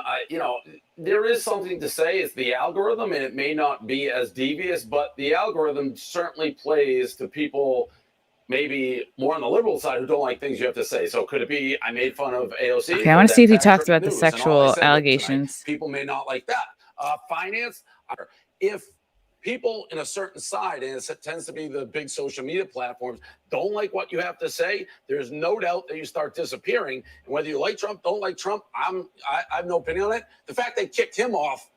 There is something to say. It's the algorithm, and it may not be as devious, but the algorithm certainly plays to people maybe more on the liberal side who don't like things you have to say. So could it be I made fun of AOC? Okay, I want to see if he talks about the sexual allegations. People may not like that. Finance, if people in a certain side, and it tends to be the big social media platforms, don't like what you have to say, there's no doubt that you start disappearing. And whether you like Trump, don't like Trump, I have no opinion on it. The fact they kicked him off,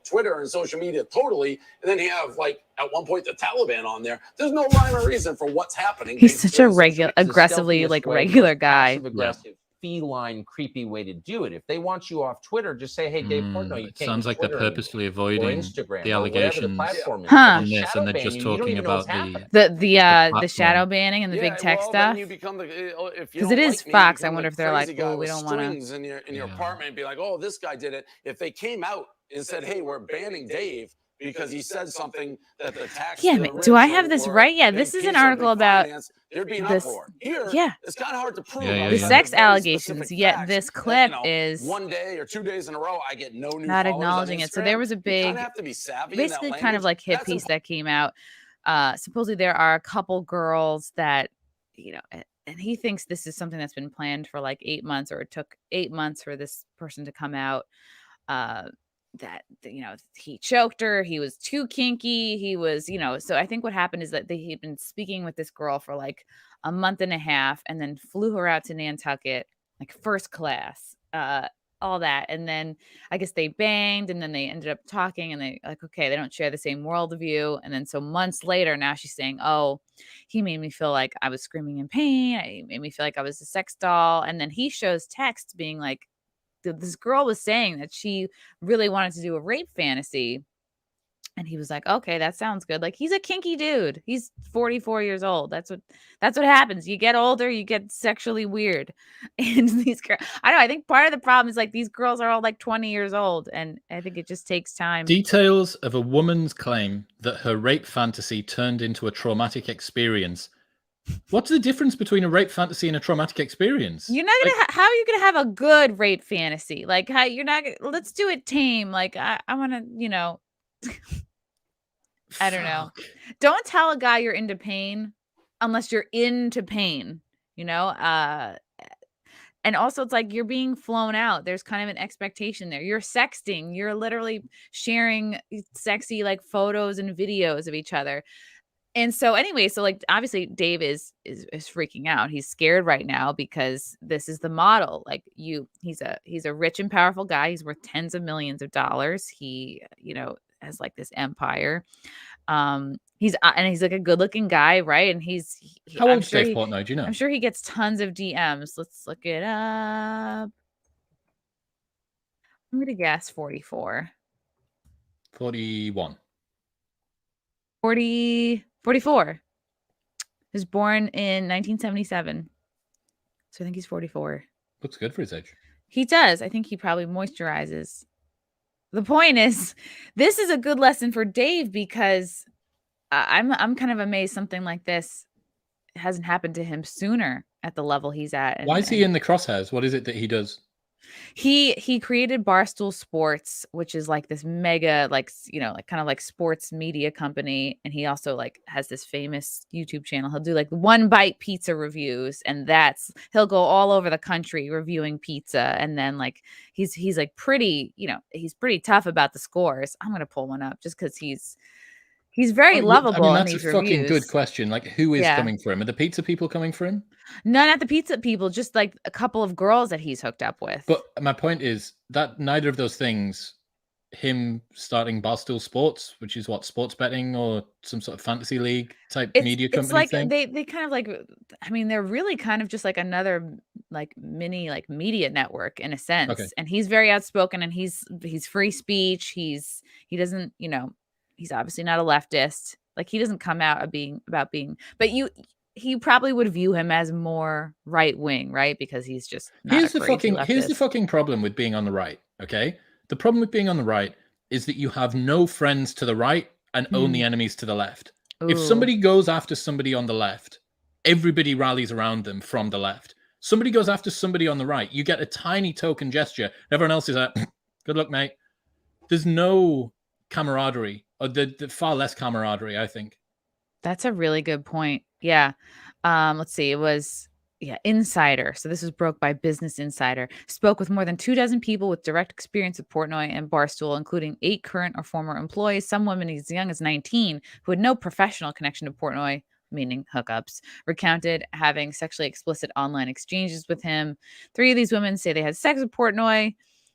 Twitter and social media totally, and then you have at one point the Taliban on there. There's no rhyme or reason for what's happening. He's such a aggressively regular guy. Aggressive, feline, creepy way to do it. If they want you off Twitter, just say, "Hey, Dave Portnoy, you it can't." Sounds like they're purposefully avoiding the allegations Huh. on this, and they're just talking about the shadow banning and the big tech stuff. Because it is Fox. I wonder if they're like, "Oh, we don't want to." In your apartment, and be like, "Oh, this guy did it." If they came out and said, "Hey, we're banning Dave because he said something that the tax." Yeah, do I have this right? Yeah, this is an article about this. Yeah, it's kind of hard to prove. The sex allegations. Yet this clip is 1 day or 2 days in a row. I get no new not acknowledging it. So there was a big, basically kind of like hit piece that came out. Supposedly there are a couple girls that, and he thinks this is something that's been planned for like 8 months, or it took 8 months for this person to come out. that, he choked her. He was too kinky. He was, so I think what happened is that he'd been speaking with this girl for like a month and a half and then flew her out to Nantucket, like first class, all that. And then I guess they banged and then they ended up talking and they like, okay, they don't share the same worldview. And then so months later, now she's saying, oh, he made me feel like I was screaming in pain. He made me feel like I was a sex doll. And then he shows texts being like, this girl was saying that she really wanted to do a rape fantasy. And he was like, okay, that sounds good. Like, he's a kinky dude. He's 44 years old. That's what happens. You get older, you get sexually weird. And these girls, I know, I think part of the problem is like these girls are all like 20 years old. And I think it just takes time. Details of a woman's claim that her rape fantasy turned into a traumatic experience. What's the difference between a rape fantasy and a traumatic experience? You're not gonna. How are you gonna have a good rape fantasy? Like, how you're not? Let's do it tame. Like, I want to. I don't know. Don't tell a guy you're into pain unless you're into pain. And also it's like you're being flown out. There's kind of an expectation there. You're sexting. You're literally sharing sexy like photos and videos of each other. And so anyway, so like obviously Dave is freaking out. He's scared right now because this is the model. Like he's a rich and powerful guy. He's worth tens of millions of dollars. He, has like this empire. He's like a good looking guy, right? And how old is Dave Portnoy? Do you know? I'm sure he gets tons of DMs. Let's look it up. I'm gonna guess 44. 41. 44. He was born in 1977. So I think he's 44. Looks good for his age. He does. I think he probably moisturizes. The point is, this is a good lesson for Dave because I'm kind of amazed something like this hasn't happened to him sooner at the level he's at. Why is he in the crosshairs? What is it that he does? He created Barstool Sports, which is like this mega, like, kind of like sports media company. And he also like has this famous YouTube channel. He'll do like 1 bite pizza reviews, and he'll go all over the country reviewing pizza. And then like, he's like pretty, he's pretty tough about the scores. I'm going to pull one up just cause he's very lovable. That's a fucking good question. Like, who is coming for him? Are the pizza people coming for him? No, not the pizza people, just like a couple of girls that he's hooked up with. But my point is that neither of those things, him starting Barstool Sports, which is what, sports betting or some sort of fantasy league type media company like thing? They kind of like, I mean, they're really kind of just like another like mini like media network in a sense. Okay. And he's very outspoken and he's free speech. He doesn't, he's obviously not a leftist. Like he doesn't come out about being, but he probably would view him as more right wing, right? Because he's just not here's the fucking problem with being on the right. Okay, the problem with being on the right is that you have no friends to the right and only enemies to the left. Ooh. If somebody goes after somebody on the left, everybody rallies around them from the left. Somebody goes after somebody on the right, you get a tiny token gesture. Everyone else is like, "Good luck, mate." There's no camaraderie, or the far less camaraderie, I think. That's a really good point. Yeah. Let's see. It was, Insider. So this was broke by Business Insider. Spoke with more than 24 people with direct experience with Portnoy and Barstool, including 8 current or former employees, some women as young as 19 who had no professional connection to Portnoy, meaning hookups, recounted having sexually explicit online exchanges with him. 3 of these women say they had sex with Portnoy,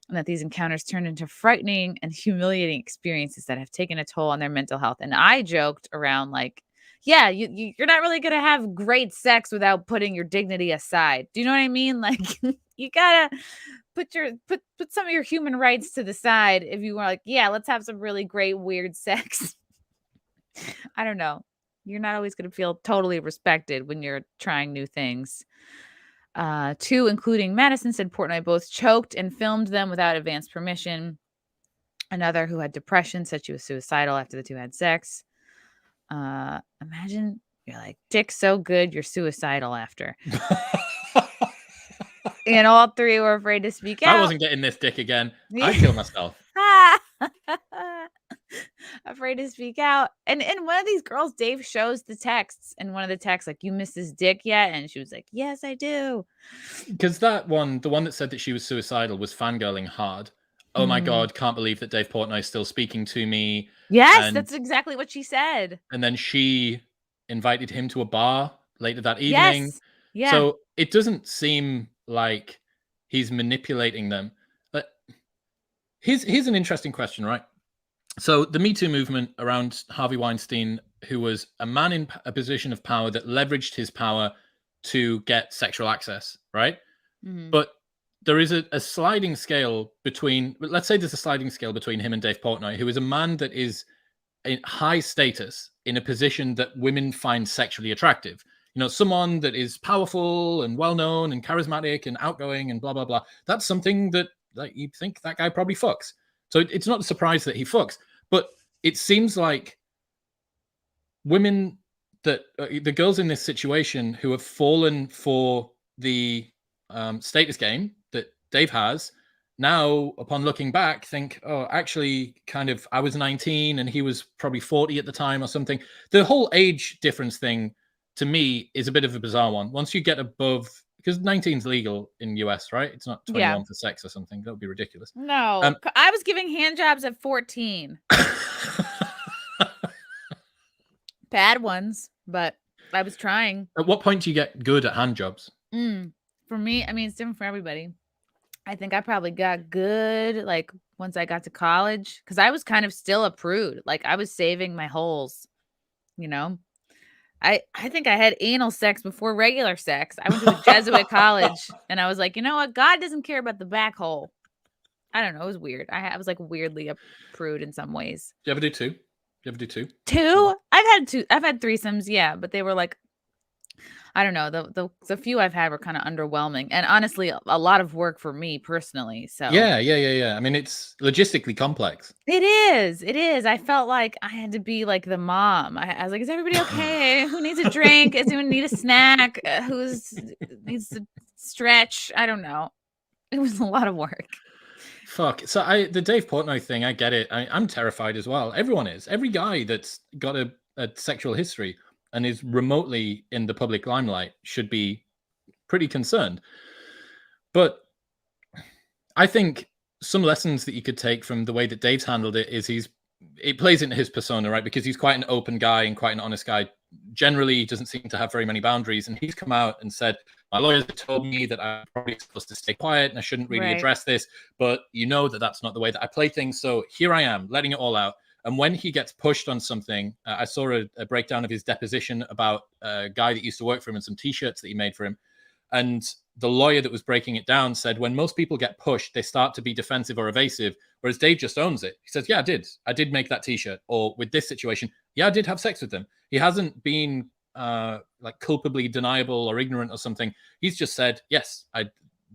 and that these encounters turned into frightening and humiliating experiences that have taken a toll on their mental health. And I joked around like, yeah, you're not really going to have great sex without putting your dignity aside. Do you know what I mean? Like you got to put some of your human rights to the side if you are like, yeah, let's have some really great, weird sex. I don't know. You're not always going to feel totally respected when you're trying new things. 2, including Madison, said Portnoy both choked and filmed them without advance permission. Another, who had depression, said she was suicidal after the 2 had sex. Imagine you're like, dick so good, you're suicidal after. And all 3 were afraid to speak out. I wasn't getting this dick again. I killed myself. Afraid to speak out. And one of these girls, Dave shows the texts, and one of the texts like, "You missed this dick yet?" And she was like, "Yes, I do." Because the one that said that she was suicidal was fangirling hard. oh my God, can't believe that Dave Portnoy is still speaking to me. Yes, And- that's exactly what she said. And then she invited him to a bar later that evening. Yes. Yeah. So it doesn't seem like he's manipulating them. But here's an interesting question, right? So the Me Too movement around Harvey Weinstein, who was a man in a position of power that leveraged his power to get sexual access, right? Mhm. But there is a sliding scale between, let's say there's a sliding scale between him and Dave Portnoy, who is a man that is in high status in a position that women find sexually attractive. You know, someone that is powerful and well-known and charismatic and outgoing and blah, blah, blah. That's something that you think that guy probably fucks. So it's not a surprise that he fucks. But it seems like women that, the girls in this situation who have fallen for the status game that Dave has, now, upon looking back, think, oh, actually, kind of, I was 19 and he was probably 40 at the time or something. The whole age difference thing, to me, is a bit of a bizarre one. Once you get above, because 19 is legal in US, right? It's not 21 for sex or something. That would be ridiculous. No, I was giving hand jobs at 14. Bad ones, but I was trying. At what point do you get good at hand jobs? For me, I mean, it's different for everybody. I think I probably got good like once I got to college, because I was kind of still a prude. Like I was saving my holes, you know. I think I had anal sex before regular sex. I went to a Jesuit college and I was like, you know what? God doesn't care about the back hole. I don't know. It was weird. I was like weirdly a prude in some ways. Do you ever do two? Two? I've had two. I've had threesomes, yeah, but they were like, I don't know. The few I've had were kind of underwhelming, and honestly, a lot of work for me personally. So yeah. I mean, it's logistically complex. It is. I felt like I had to be like the mom. I was like, is everybody okay? Who needs a drink? Does anyone need a snack? Who's needs to stretch? I don't know. It was a lot of work. Fuck. So the Dave Portnoy thing, I get it. I'm terrified as well. Everyone is. Every guy that's got a sexual history and is remotely in the public limelight should be pretty concerned. But I think some lessons that you could take from the way that Dave's handled it is it plays into his persona, right? Because he's quite an open guy and quite an honest guy. Generally, he doesn't seem to have very many boundaries. And he's come out and said, my lawyers told me that I'm probably supposed to stay quiet and I shouldn't really address this. But you know that that's not the way that I play things. So here I am, letting it all out. And when he gets pushed on something, I saw a breakdown of his deposition about a guy that used to work for him and some T-shirts that he made for him. And the lawyer that was breaking it down said, when most people get pushed, they start to be defensive or evasive, whereas Dave just owns it. He says, yeah, I did make that T-shirt. Or with this situation, yeah, I did have sex with them. He hasn't been like culpably deniable or ignorant or something. He's just said, yes,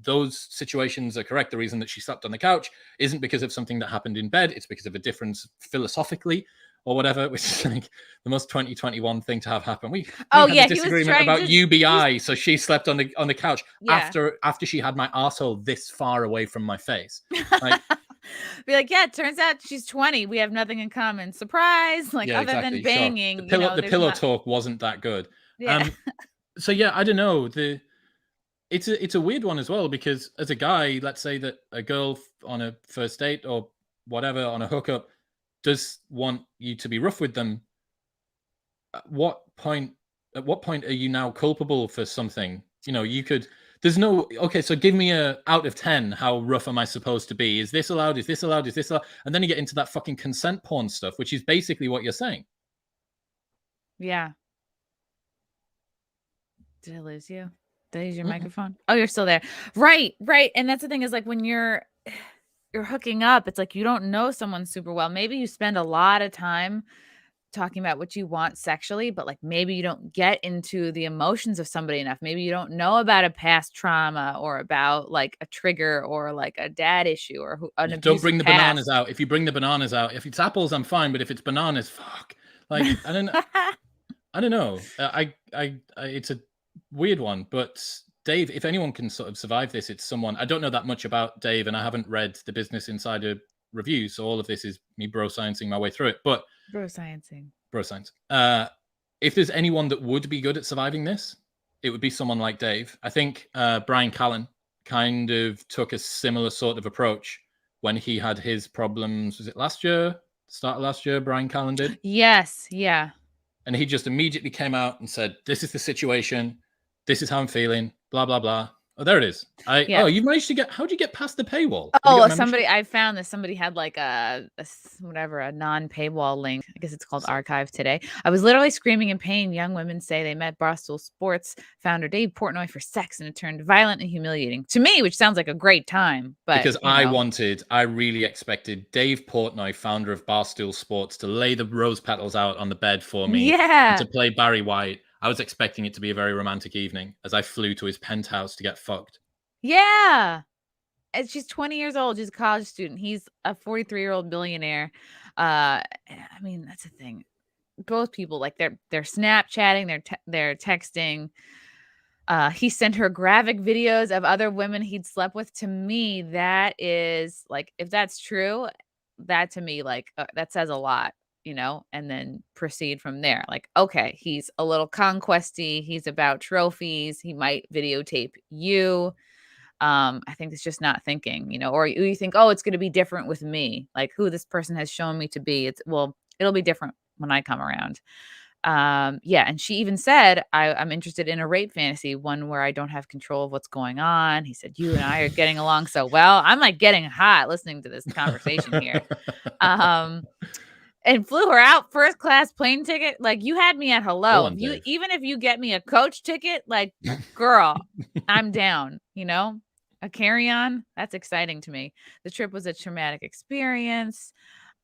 those situations are correct. The reason that she slept on the couch isn't because of something that happened in bed. It's because of a difference philosophically or whatever, which is like the most 2021 thing to have happen. We had a disagreement about UBI, so she slept on the couch after she had my asshole this far away from my face. Like, be like, yeah, it turns out she's 20. We have nothing in common. Surprise! Like other than banging, sure. The pillow talk wasn't that good. Yeah. So yeah, I don't know. It's a weird one as well, because as a guy, let's say that a girl on a first date or whatever, on a hookup, does want you to be rough with them. At what point are you now culpable for something? You know, there's no, okay, so give me a out of 10. How rough am I supposed to be? Is this allowed? Is this allowed? Is this allowed? And then you get into that fucking consent porn stuff, which is basically what you're saying. Yeah. Did I lose you? Did I use your microphone? Oh, you're still there. Right. And that's the thing, is like when you're hooking up, it's like you don't know someone super well. Maybe you spend a lot of time talking about what you want sexually, but like maybe you don't get into the emotions of somebody enough. Maybe you don't know about a past trauma or about like a trigger or like a dad issue or an abusive Don't bring the past. bananas out. If you bring the bananas out, if it's apples, I'm fine. But if it's bananas, fuck. Like I don't know. It's a weird one, but Dave, if anyone can sort of survive this, it's someone. I don't know that much about Dave, and I haven't read the Business Insider review, so all of this is me bro sciencing my way through it. But bro sciencing. If there's anyone that would be good at surviving this, it would be someone like Dave. I think Brian Callen kind of took a similar sort of approach when he had his problems. Was it last year? Start of last year, Brian Callen did? Yes, yeah. And he just immediately came out and said, this is the situation. This is how I'm feeling. Blah, blah, blah. Oh, there it is. Yeah. Oh, you managed to get, how'd you get past the paywall? Have you got Oh, membership? somebody, I found this. Somebody had like a non-paywall link. I guess it's called Archive Today. I was literally screaming in pain. Young women say they met Barstool Sports founder Dave Portnoy for sex and it turned violent and humiliating to me, which sounds like a great time. But because I really expected Dave Portnoy, founder of Barstool Sports, to lay the rose petals out on the bed for me. Yeah. And to play Barry White. I was expecting it to be a very romantic evening as I flew to his penthouse to get fucked. Yeah. And she's 20 years old. She's a college student. He's a 43-year-old billionaire. I mean, that's the thing. Both people, like they're Snapchatting, they're texting. He sent her graphic videos of other women he'd slept with. To me, that is like, if that's true, that to me, like that says a lot, you know, and then proceed from there. Like, okay, he's a little conquesty. He's about trophies. He might videotape you. I think it's just not thinking, you know, or you think, oh, it's going to be different with me, like who this person has shown me to be. It'll be different when I come around. Yeah, and she even said, I'm interested in a rape fantasy, one where I don't have control of what's going on. He said, you and I are getting along so well. I'm like getting hot listening to this conversation here. And flew her out, first class plane ticket. Like, you had me at hello. Even if you get me a coach ticket, like, girl, I'm down, you know? A carry-on, that's exciting to me. The trip was a traumatic experience.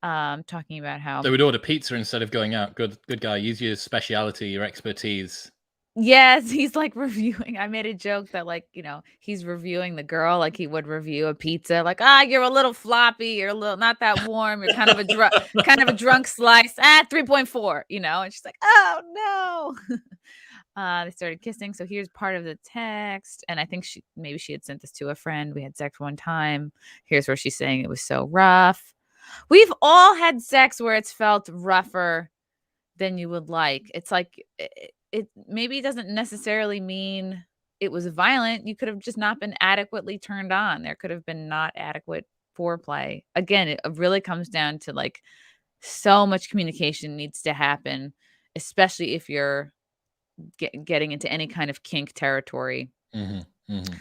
Talking about how they would order pizza instead of going out. Good guy. Use your speciality, your expertise. Yes, he's like reviewing. I made a joke that, like, you know, he's reviewing the girl like he would review a pizza. Like, you're a little floppy. You're a little not that warm. You're kind of a drunk slice. 3.4. You know, and she's like, oh no. They started kissing. So here's part of the text. And I think she had sent this to a friend. We had sex one time. Here's where she's saying it was so rough. We've all had sex where it's felt rougher than you would like. It's like it maybe doesn't necessarily mean it was violent. You could have just not been adequately turned on. There could have been not adequate foreplay. Again, it really comes down to like so much communication needs to happen, especially if you're getting into any kind of kink territory. Mm-hmm, mm-hmm.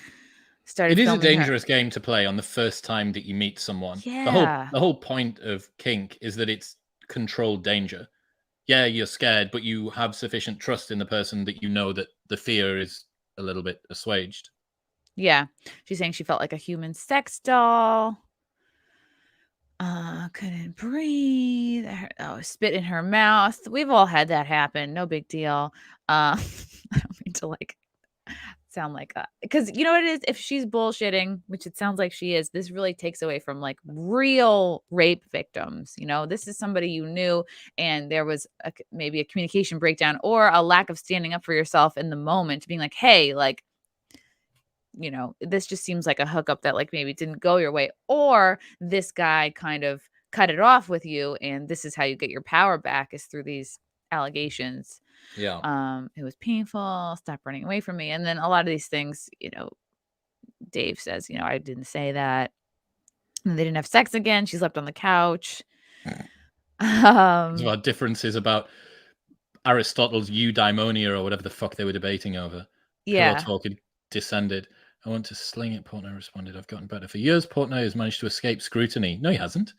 It is a dangerous game to play on the first time that you meet someone. Yeah. The whole point of kink is that it's controlled danger. Yeah, you're scared, but you have sufficient trust in the person that you know that the fear is a little bit assuaged. Yeah. She's saying she felt like a human sex doll. Couldn't breathe. Spit in her mouth. We've all had that happen. No big deal. I don't mean to like sound like because you know what it is, if she's bullshitting, which it sounds like she is, this really takes away from like real rape victims. You know, this is somebody you knew and there was maybe a communication breakdown or a lack of standing up for yourself in the moment, being like, hey, like, you know, this just seems like a hookup that like maybe didn't go your way, or this guy kind of cut it off with you and this is how you get your power back is through these allegations. Yeah. It was painful. Stop running away from me. And then a lot of these things, you know, Dave says, you know, I didn't say that. And they didn't have sex again. She slept on the couch. About differences about Aristotle's eudaimonia or whatever the fuck they were debating over. Yeah. Pillow talk had descended. I want to sling it. Portnoy responded, I've gotten better. For years, Portnoy has managed to escape scrutiny. No, he hasn't.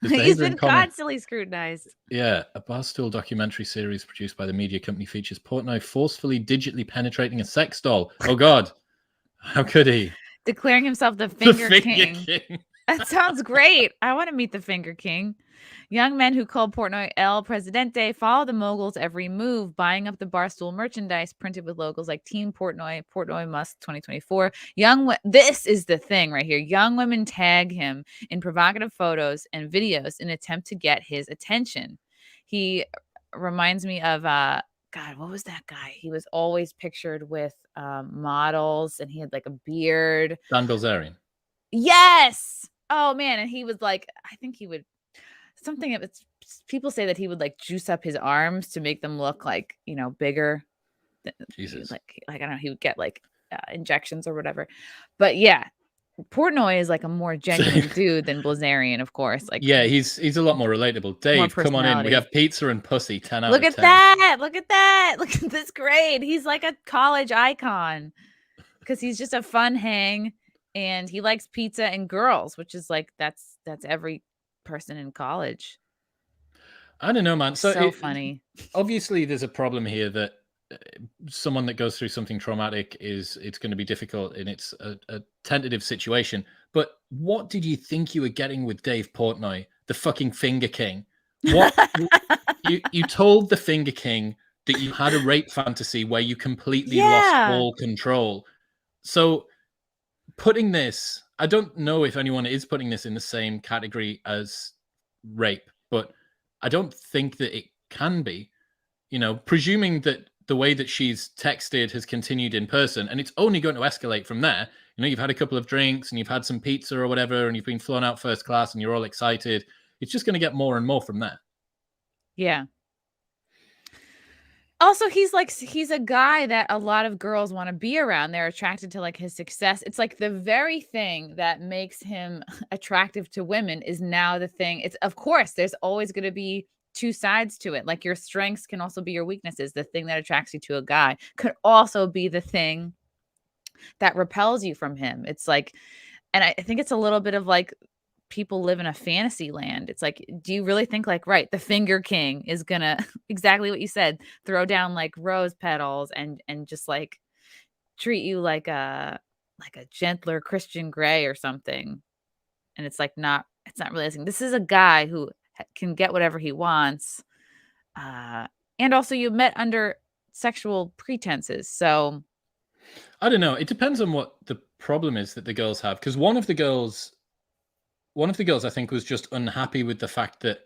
He's been constantly scrutinized. Yeah, a Barstool documentary series produced by the media company features Portnoy forcefully digitally penetrating a sex doll. Oh, God. How could he? Declaring himself the Finger King. That sounds great. I want to meet the Finger King. Young men who called Portnoy El Presidente follow the mogul's every move, buying up the Barstool merchandise printed with logos like Team Portnoy, Portnoy Musk 2024. This is the thing right here. Young women tag him in provocative photos and videos in an attempt to get his attention. He reminds me of God, what was that guy? He was always pictured with models and he had like a beard. Dan Bilzerian. Yes. Oh man, and he was like, I think he would something of it's people say that he would like juice up his arms to make them look like, you know, bigger. Jesus. Like I don't know, he would get like injections or whatever. But yeah, Portnoy is like a more genuine dude than Blazarian, of course. Like, yeah, he's a lot more relatable. Dave, come on in. We personality. have pizza and pussy. 10 out Look of at 10. that! Look at that! Look at this grade. He's like a college icon because he's just a fun hang, and he likes pizza and girls, which is like that's every person in college. I don't know, man. So funny. Obviously, there's a problem here that someone that goes through something traumatic it's going to be difficult, and it's a tentative situation. But what did you think you were getting with Dave Portnoy, the fucking Finger King? What you told the Finger King that you had a rape fantasy where you completely lost all control. So putting this, I don't know if anyone is putting this in the same category as rape, but I don't think that it can be, presuming that the way that she's texted has continued in person, and it's only going to escalate from there. You've had a couple of drinks and you've had some pizza or whatever, and you've been flown out first class and you're all excited. It's just going to get more and more from there. Yeah. Also, he's a guy that a lot of girls want to be around. They're attracted to like his success. It's like the very thing that makes him attractive to women is now the thing. It's, of course, there's always going to be two sides to it. Like your strengths can also be your weaknesses. The thing that attracts you to a guy could also be the thing that repels you from him. It's like, and I think it's a little bit of like people live in a fantasy land. It's like, do you really think like, right, the Finger King is gonna exactly what you said, throw down like rose petals and just like treat you like a gentler Christian Grey or something? And it's like it's not realizing this is a guy who can get whatever he wants, and also you met under sexual pretenses. So I don't know. It depends on what the problem is that the girls have, because one of the girls I think was just unhappy with the fact that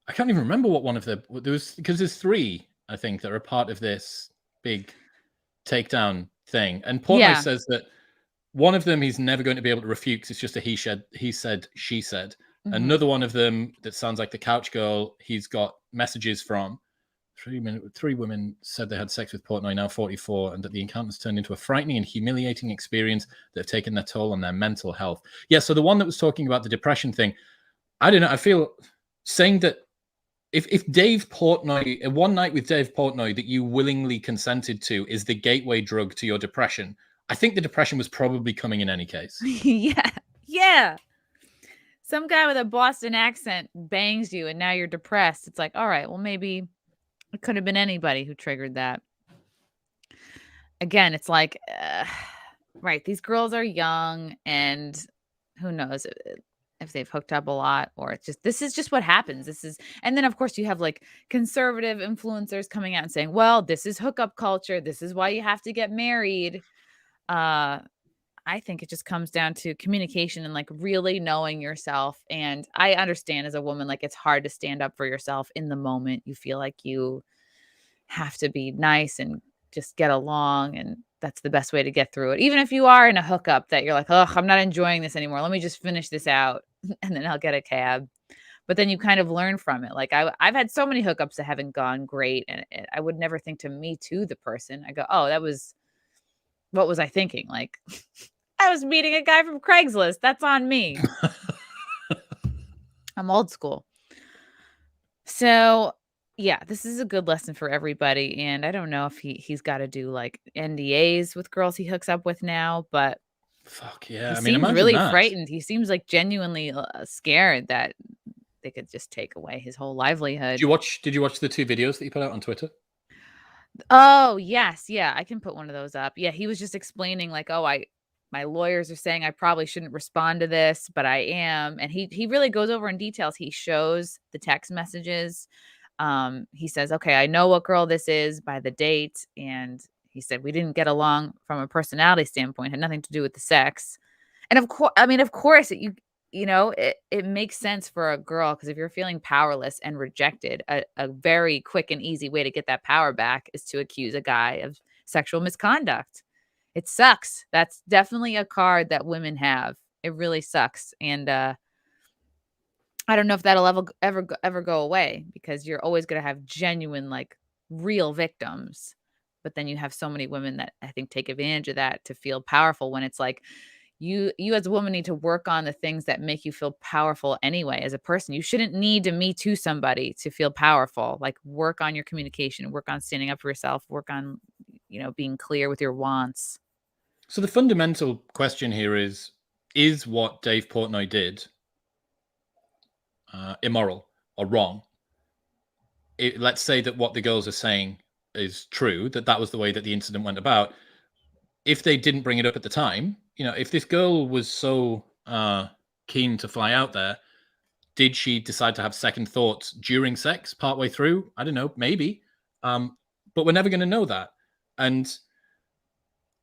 I can't even remember what one of there was, because there's 3 I think that are part of this big takedown thing, and Portnoy says that one of them he's never going to be able to refute because it's just a he said she said. Mm-hmm. Another one of them that sounds like the couch girl, he's got messages from 3 women said they had sex with Portnoy, now 44, and that the encounters turned into a frightening and humiliating experience that have taken their toll on their mental health. Yeah, so the one that was talking about the depression thing, I don't know, I feel saying that if Dave Portnoy, one night with Dave Portnoy that you willingly consented to is the gateway drug to your depression, I think the depression was probably coming in any case. Yeah. Some guy with a Boston accent bangs you and now you're depressed. It's like, all right, well, maybe it could have been anybody who triggered that. Again, it's like, right, these girls are young and who knows if they've hooked up a lot, or it's just, this is just what happens. And then of course you have like conservative influencers coming out and saying, well, this is hookup culture. This is why you have to get married. I think it just comes down to communication and like really knowing yourself. And I understand as a woman, like it's hard to stand up for yourself in the moment. You feel like you have to be nice and just get along. And that's the best way to get through it. Even if you are in a hookup that you're like, oh, I'm not enjoying this anymore. Let me just finish this out and then I'll get a cab. But then you kind of learn from it. Like I've had so many hookups that haven't gone great. And I would never think to me to the person. I go, oh, what was I thinking? Like, I was meeting a guy from Craigslist. That's on me. I'm old school. So, yeah, this is a good lesson for everybody. And I don't know if he's got to do like NDAs with girls he hooks up with now, but fuck yeah. He seems really frightened. He seems like genuinely scared that they could just take away his whole livelihood. Did you watch the 2 videos that he put out on Twitter? Oh, yes. Yeah, I can put one of those up. Yeah, he was just explaining like, oh, my lawyers are saying I probably shouldn't respond to this, but I am. And he really goes over in details. He shows the text messages. He says, okay, I know what girl this is by the date. And he said, we didn't get along from a personality standpoint, had nothing to do with the sex. And of course, it makes sense for a girl, because if you're feeling powerless and rejected, a very quick and easy way to get that power back is to accuse a guy of sexual misconduct. It sucks. That's definitely a card that women have. It really sucks. And I don't know if that'll ever go away, because you're always going to have genuine, like real victims. But then you have so many women that I think take advantage of that to feel powerful, when it's like, you as a woman need to work on the things that make you feel powerful anyway as a person. You shouldn't need to Me Too somebody to feel powerful. Like, work on your communication, work on standing up for yourself, work on, being clear with your wants. So the fundamental question here is what Dave Portnoy did immoral or wrong? Let's say that what the girls are saying is true, that was the way that the incident went about. If they didn't bring it up at the time, if this girl was so keen to fly out there, did she decide to have second thoughts during sex, partway through? I don't know, maybe. But we're never going to know that. And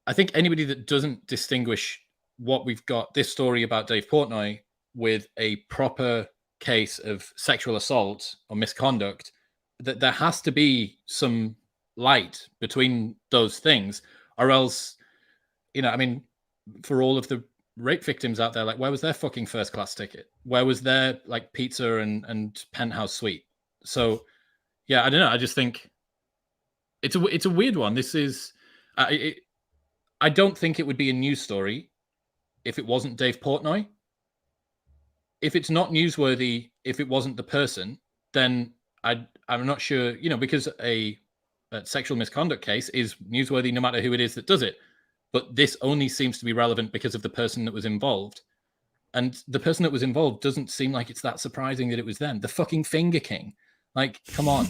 I think anybody that doesn't distinguish what we've got, this story about Dave Portnoy, with a proper case of sexual assault or misconduct, that there has to be some light between those things, or else, for all of the rape victims out there, like, where was their fucking first class ticket? Where was their like pizza and penthouse suite? So yeah, I don't know. I just think it's a weird one. This is I don't think it would be a news story if it wasn't Dave Portnoy. If it's not newsworthy, if it wasn't the person, then I'm not sure, because a sexual misconduct case is newsworthy no matter who it is that does it. But this only seems to be relevant because of the person that was involved. And the person that was involved doesn't seem like it's that surprising that it was them. The fucking Finger King. Like, come on.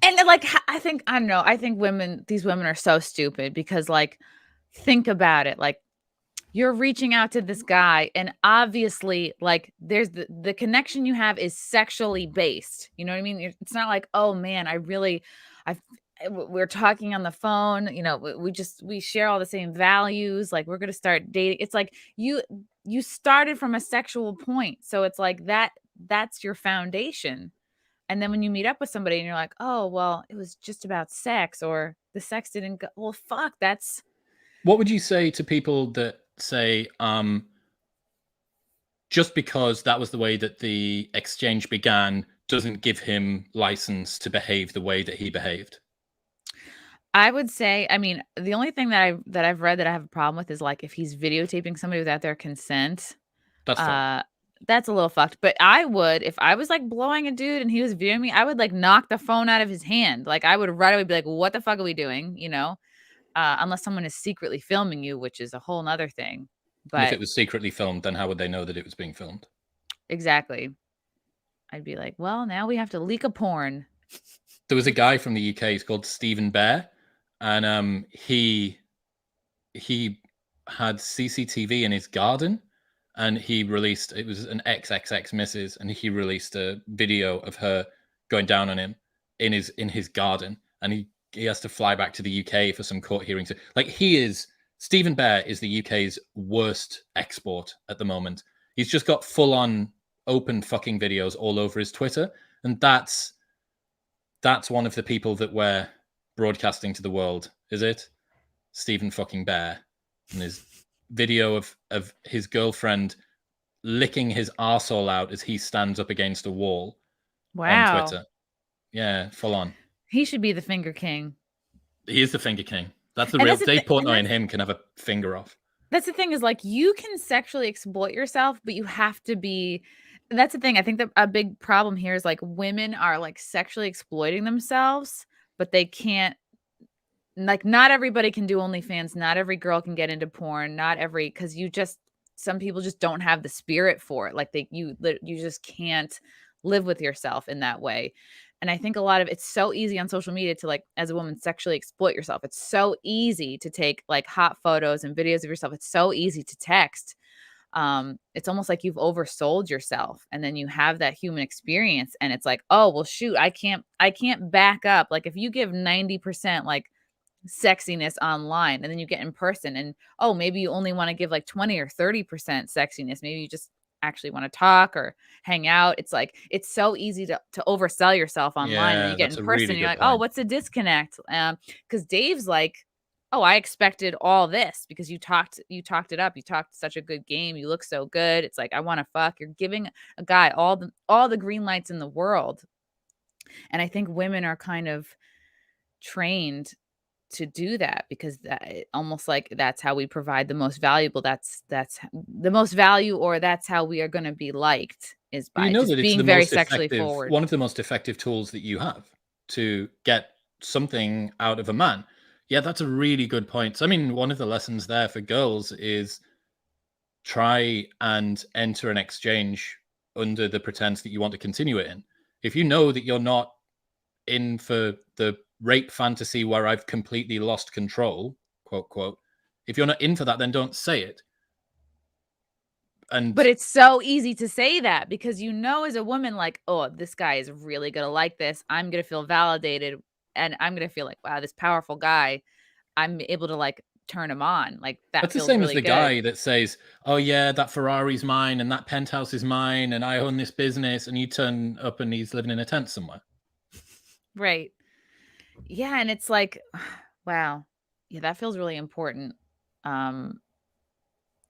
And like, I think these women are so stupid because, like, think about it. Like, you're reaching out to this guy, and obviously, like, there's the connection you have is sexually based. You know what I mean? It's not like, oh man, we're talking on the phone, we share all the same values, like, we're going to start dating. It's like you started from a sexual point. So it's like that's your foundation. And then when you meet up with somebody and you're like, oh, well, it was just about sex, or the sex didn't go, well, fuck, that's. What would you say to people that say, just because that was the way that the exchange began doesn't give him license to behave the way that he behaved? I would say, the only thing that I've read that I have a problem with is, like, if he's videotaping somebody without their consent. That's fucked. That's a little fucked. But I would, if I was like blowing a dude and he was videoing me, I would like knock the phone out of his hand. Like, I would right away be like, what the fuck are we doing? Unless someone is secretly filming you, which is a whole nother thing. But and if it was secretly filmed, then how would they know that it was being filmed? Exactly. I'd be like, well, now we have to leak a porn. There was a guy from the UK, he's called Stephen Bear, and he had CCTV in his garden, and he released, it was an XXX missus, and he released a video of her going down on him in his garden, and he has to fly back to the UK for some court hearings. Like, Stephen Bear is the UK's worst export at the moment. He's just got full on open fucking videos all over his Twitter, and that's one of the people that we're broadcasting to the world, is it? Stephen fucking Bear, and his video of his girlfriend licking his arsehole out as he stands up against a wall. Wow. On Twitter. Yeah, full on. He should be the Finger King. He is the Finger King. That's the real Dave Portnoy, and him can have a finger off. That's the thing, is like, you can sexually exploit yourself, but you have to be. That's the thing. I think that a big problem here is, like, women are like sexually exploiting themselves, but they can't. Like, not everybody can do OnlyFans. Not every girl can get into porn. Because some people just don't have the spirit for it. Like, you just can't live with yourself in that way. And I think a lot of it's so easy on social media to, like, as a woman, sexually exploit yourself. It's so easy to take like hot photos and videos of yourself. It's so easy to text. It's almost like you've oversold yourself, and then you have that human experience, and it's like, oh, well, shoot, I can't back up. Like, if you give 90% like sexiness online, and then you get in person, and maybe you only want to give like 20 or 30% sexiness. Maybe you just actually want to talk or hang out. It's like, it's so easy to oversell yourself online, and you get in person, and you're like, oh, what's the disconnect? Because Dave's like, oh, I expected all this because you talked it up. You talked such a good game. You look so good. It's like, I want to fuck. You're giving a guy all the green lights in the world. And I think women are kind of trained do that, because almost like that's how we provide the most valuable. That's the most value, or that's how we are going to be liked, is by You know just that it's being the very most sexually effective, forward. one of the most effective tools that you have to get something out of a man. Yeah, that's a really good point. So, I mean, one of the lessons there for girls is try and enter an exchange under the pretense that you want to continue it in. If you know that you're not in for the rape fantasy where I've completely lost control, quote, quote, if you're not in for that, then don't say it. But it's so easy to say that, because as a woman, like, oh, this guy is really gonna like this. I'm gonna feel validated, and I'm gonna feel like, wow, this powerful guy, I'm able to like turn him on. Like, that that's the feels same really as the good. guy that says, oh yeah, that Ferrari's mine and that penthouse is mine and I own this business, and you turn up and he's living in a tent somewhere. Right. Yeah, and it's like, wow. Yeah, that feels really important.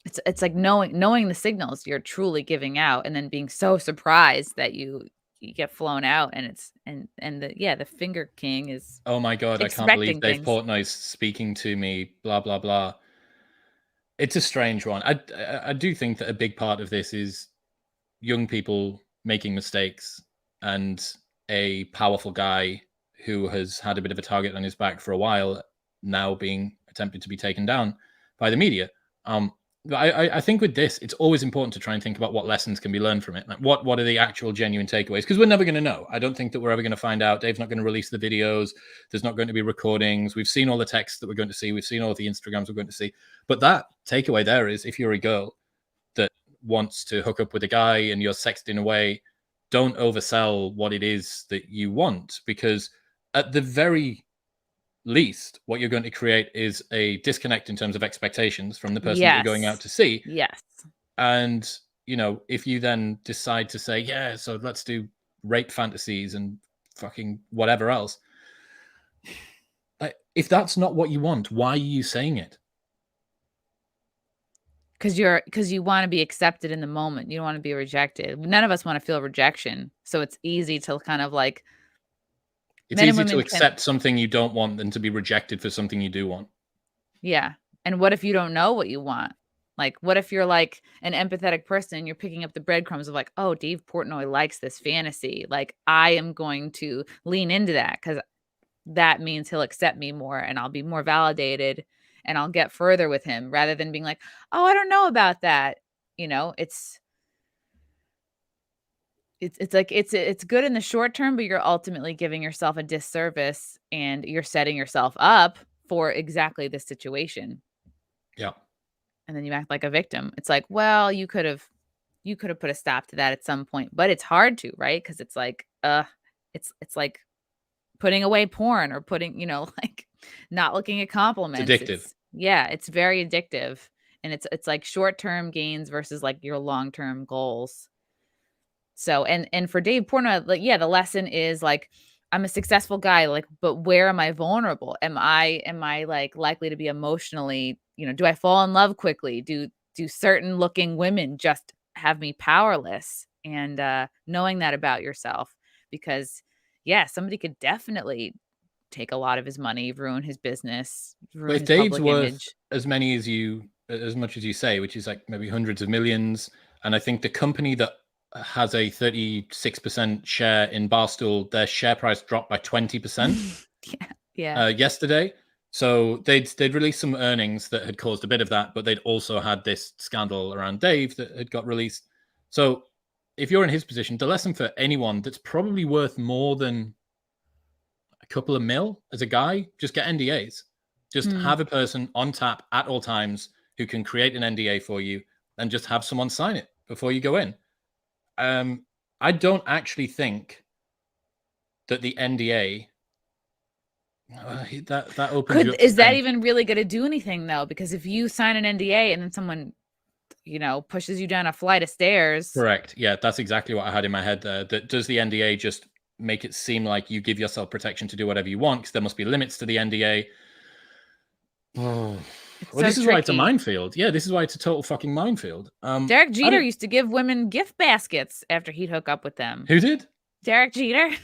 It's like knowing the signals you're truly giving out, and then being so surprised that you get flown out, and it's and the finger king is Oh my God, I can't believe expecting Dave things. Portnoy's speaking to me, blah, blah, blah. It's a strange one. I do think that a big part of this is young people making mistakes and a powerful guy who has had a bit of a target on his back for a while now being attempted to be taken down by the media. I think with this, it's always important to try and think about what lessons can be learned from it. Like what are the actual genuine takeaways? Because we're never going to know. I don't think that we're ever going to find out. Dave's not going to release the videos. There's not going to be recordings. We've seen all the texts that we're going to see. We've seen all the Instagrams we're going to see. But that takeaway there is, if you're a girl that wants to hook up with a guy and you're sexting away, don't oversell what it is that you want, because at the very least, what you're going to create is a disconnect in terms of expectations from the person that you're going out to see. Yes. And, if you then decide to say, yeah, so let's do rape fantasies and fucking whatever else. If that's not what you want, why are you saying it? Because you want to be accepted in the moment. You don't want to be rejected. None of us want to feel rejection. So it's easy to kind of like, it's easy to accept something you don't want than to be rejected for something you do want. Yeah. And what if you don't know what you want? Like, what if you're like an empathetic person and you're picking up the breadcrumbs of like, oh, Dave Portnoy likes this fantasy. Like, I am going to lean into that, because that means he'll accept me more and I'll be more validated and I'll get further with him, rather than being like, oh, I don't know about that. It's like it's good in the short term, but you're ultimately giving yourself a disservice, and you're setting yourself up for exactly this situation. Yeah. And then you act like a victim. It's like, well, you could have put a stop to that at some point, but it's hard to, right? Because it's like, it's like putting away porn, or putting, like not looking at compliments. It's addictive. It's very addictive, and it's like short-term gains versus like your long-term goals. So, and for Dave Portnoy, like, yeah, the lesson is like, I'm a successful guy, like, but where am I vulnerable? Am I like likely to be emotionally, do I fall in love quickly? Do certain looking women just have me powerless? And knowing that about yourself, because somebody could definitely take a lot of his money, ruin his business, ruin if his Dave's public worth image. as much as you say, which is like maybe hundreds of millions, and I think the company that has a 36% share in Barstool, their share price dropped by 20% yesterday. So they'd released some earnings that had caused a bit of that, but they'd also had this scandal around Dave that had got released. So if you're in his position, the lesson for anyone that's probably worth more than a couple of mil as a guy, just get NDAs. Just have a person on tap at all times who can create an NDA for you, and just have someone sign it before you go in. I don't actually think that the NDA that opens you up. Is that even really going to do anything though? Because if you sign an NDA and then someone, pushes you down a flight of stairs. Correct. Yeah, that's exactly what I had in my head there. That does the NDA just make it seem like you give yourself protection to do whatever you want? Because there must be limits to the NDA. This is why it's a minefield. Yeah, this is why it's a total fucking minefield. Derek Jeter used to give women gift baskets after he'd hook up with them. Who did? Derek Jeter.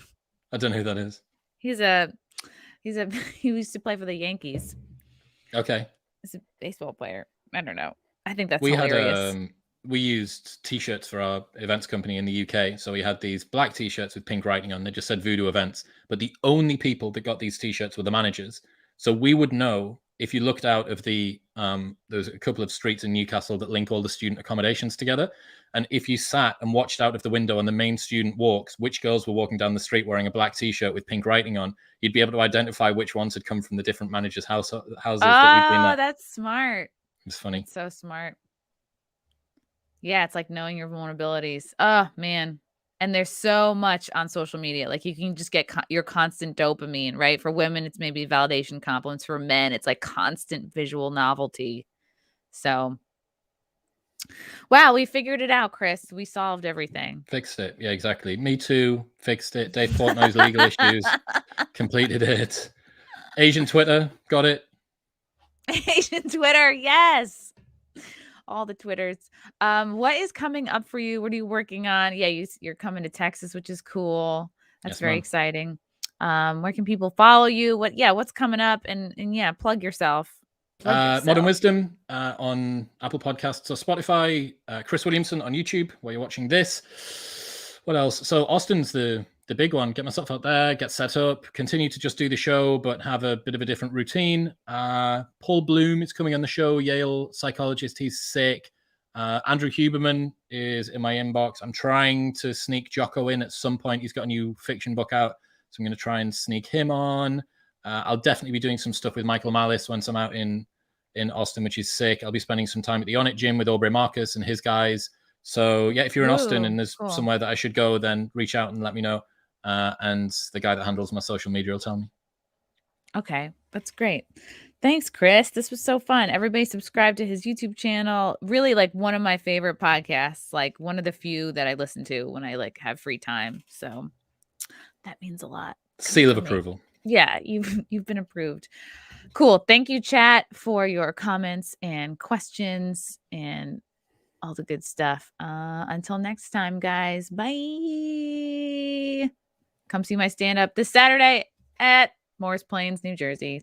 I don't know who that is. He's a He used to play for the Yankees. Okay. He's a baseball player. I don't know. I think that's We hilarious. had we used T-shirts for our events company in the UK. So we had these black T-shirts with pink writing on. They just said Voodoo Events. But the only people that got these T-shirts were the managers. So we would know if you looked out of the there's a couple of streets in Newcastle that link all the student accommodations together. And if you sat and watched out of the window on the main student walks, which girls were walking down the street wearing a black T-shirt with pink writing on, you'd be able to identify which ones had come from the different managers' houses that we'd been Oh, at. that's smart. It's funny. That's so smart. Yeah, it's like knowing your vulnerabilities. Oh, man. And there's so much on social media. Like you can just get your constant dopamine, right? For women, it's maybe validation compliments. For men, it's like constant visual novelty. So, wow, we figured it out, Chris. We solved everything. Fixed it. Yeah, exactly. Me too. Fixed it. Dave Portnoy's legal issues. Completed it. Asian Twitter. Got it. Asian Twitter. Yes. All the Twitters. What is coming up for you? What are you working on? Yeah, you're coming to Texas, which is cool. That's Yes, very ma'am. exciting. Where can people follow you? What's coming up? And yeah, plug yourself. Modern Wisdom on Apple Podcasts or Spotify. Chris Williamson on YouTube, where you're watching this. What else? So Austin's the big one. Get myself out there, get set up, continue to just do the show, but have a bit of a different routine. Paul Bloom is coming on the show, Yale psychologist. He's sick. Andrew Huberman is in my inbox. I'm trying to sneak Jocko in at some point. He's got a new fiction book out, so I'm going to try and sneak him on. I'll definitely be doing some stuff with Michael Malice once I'm out in Austin, which is sick. I'll be spending some time at the On It gym with Aubrey Marcus and his guys. So yeah, if you're in Austin and there's somewhere that I should go, then reach out and let me know. And the guy that handles my social media will tell me. Okay, that's great. Thanks, Chris. This was so fun. Everybody subscribe to his YouTube channel. Really like one of my favorite podcasts, like one of the few that I listen to when I like have free time. So that means a lot. Seal of approval. Yeah, you've been approved. Cool. Thank you, chat, for your comments and questions and all the good stuff. Until next time, guys. Bye. Come see my stand-up this Saturday at Morris Plains, New Jersey.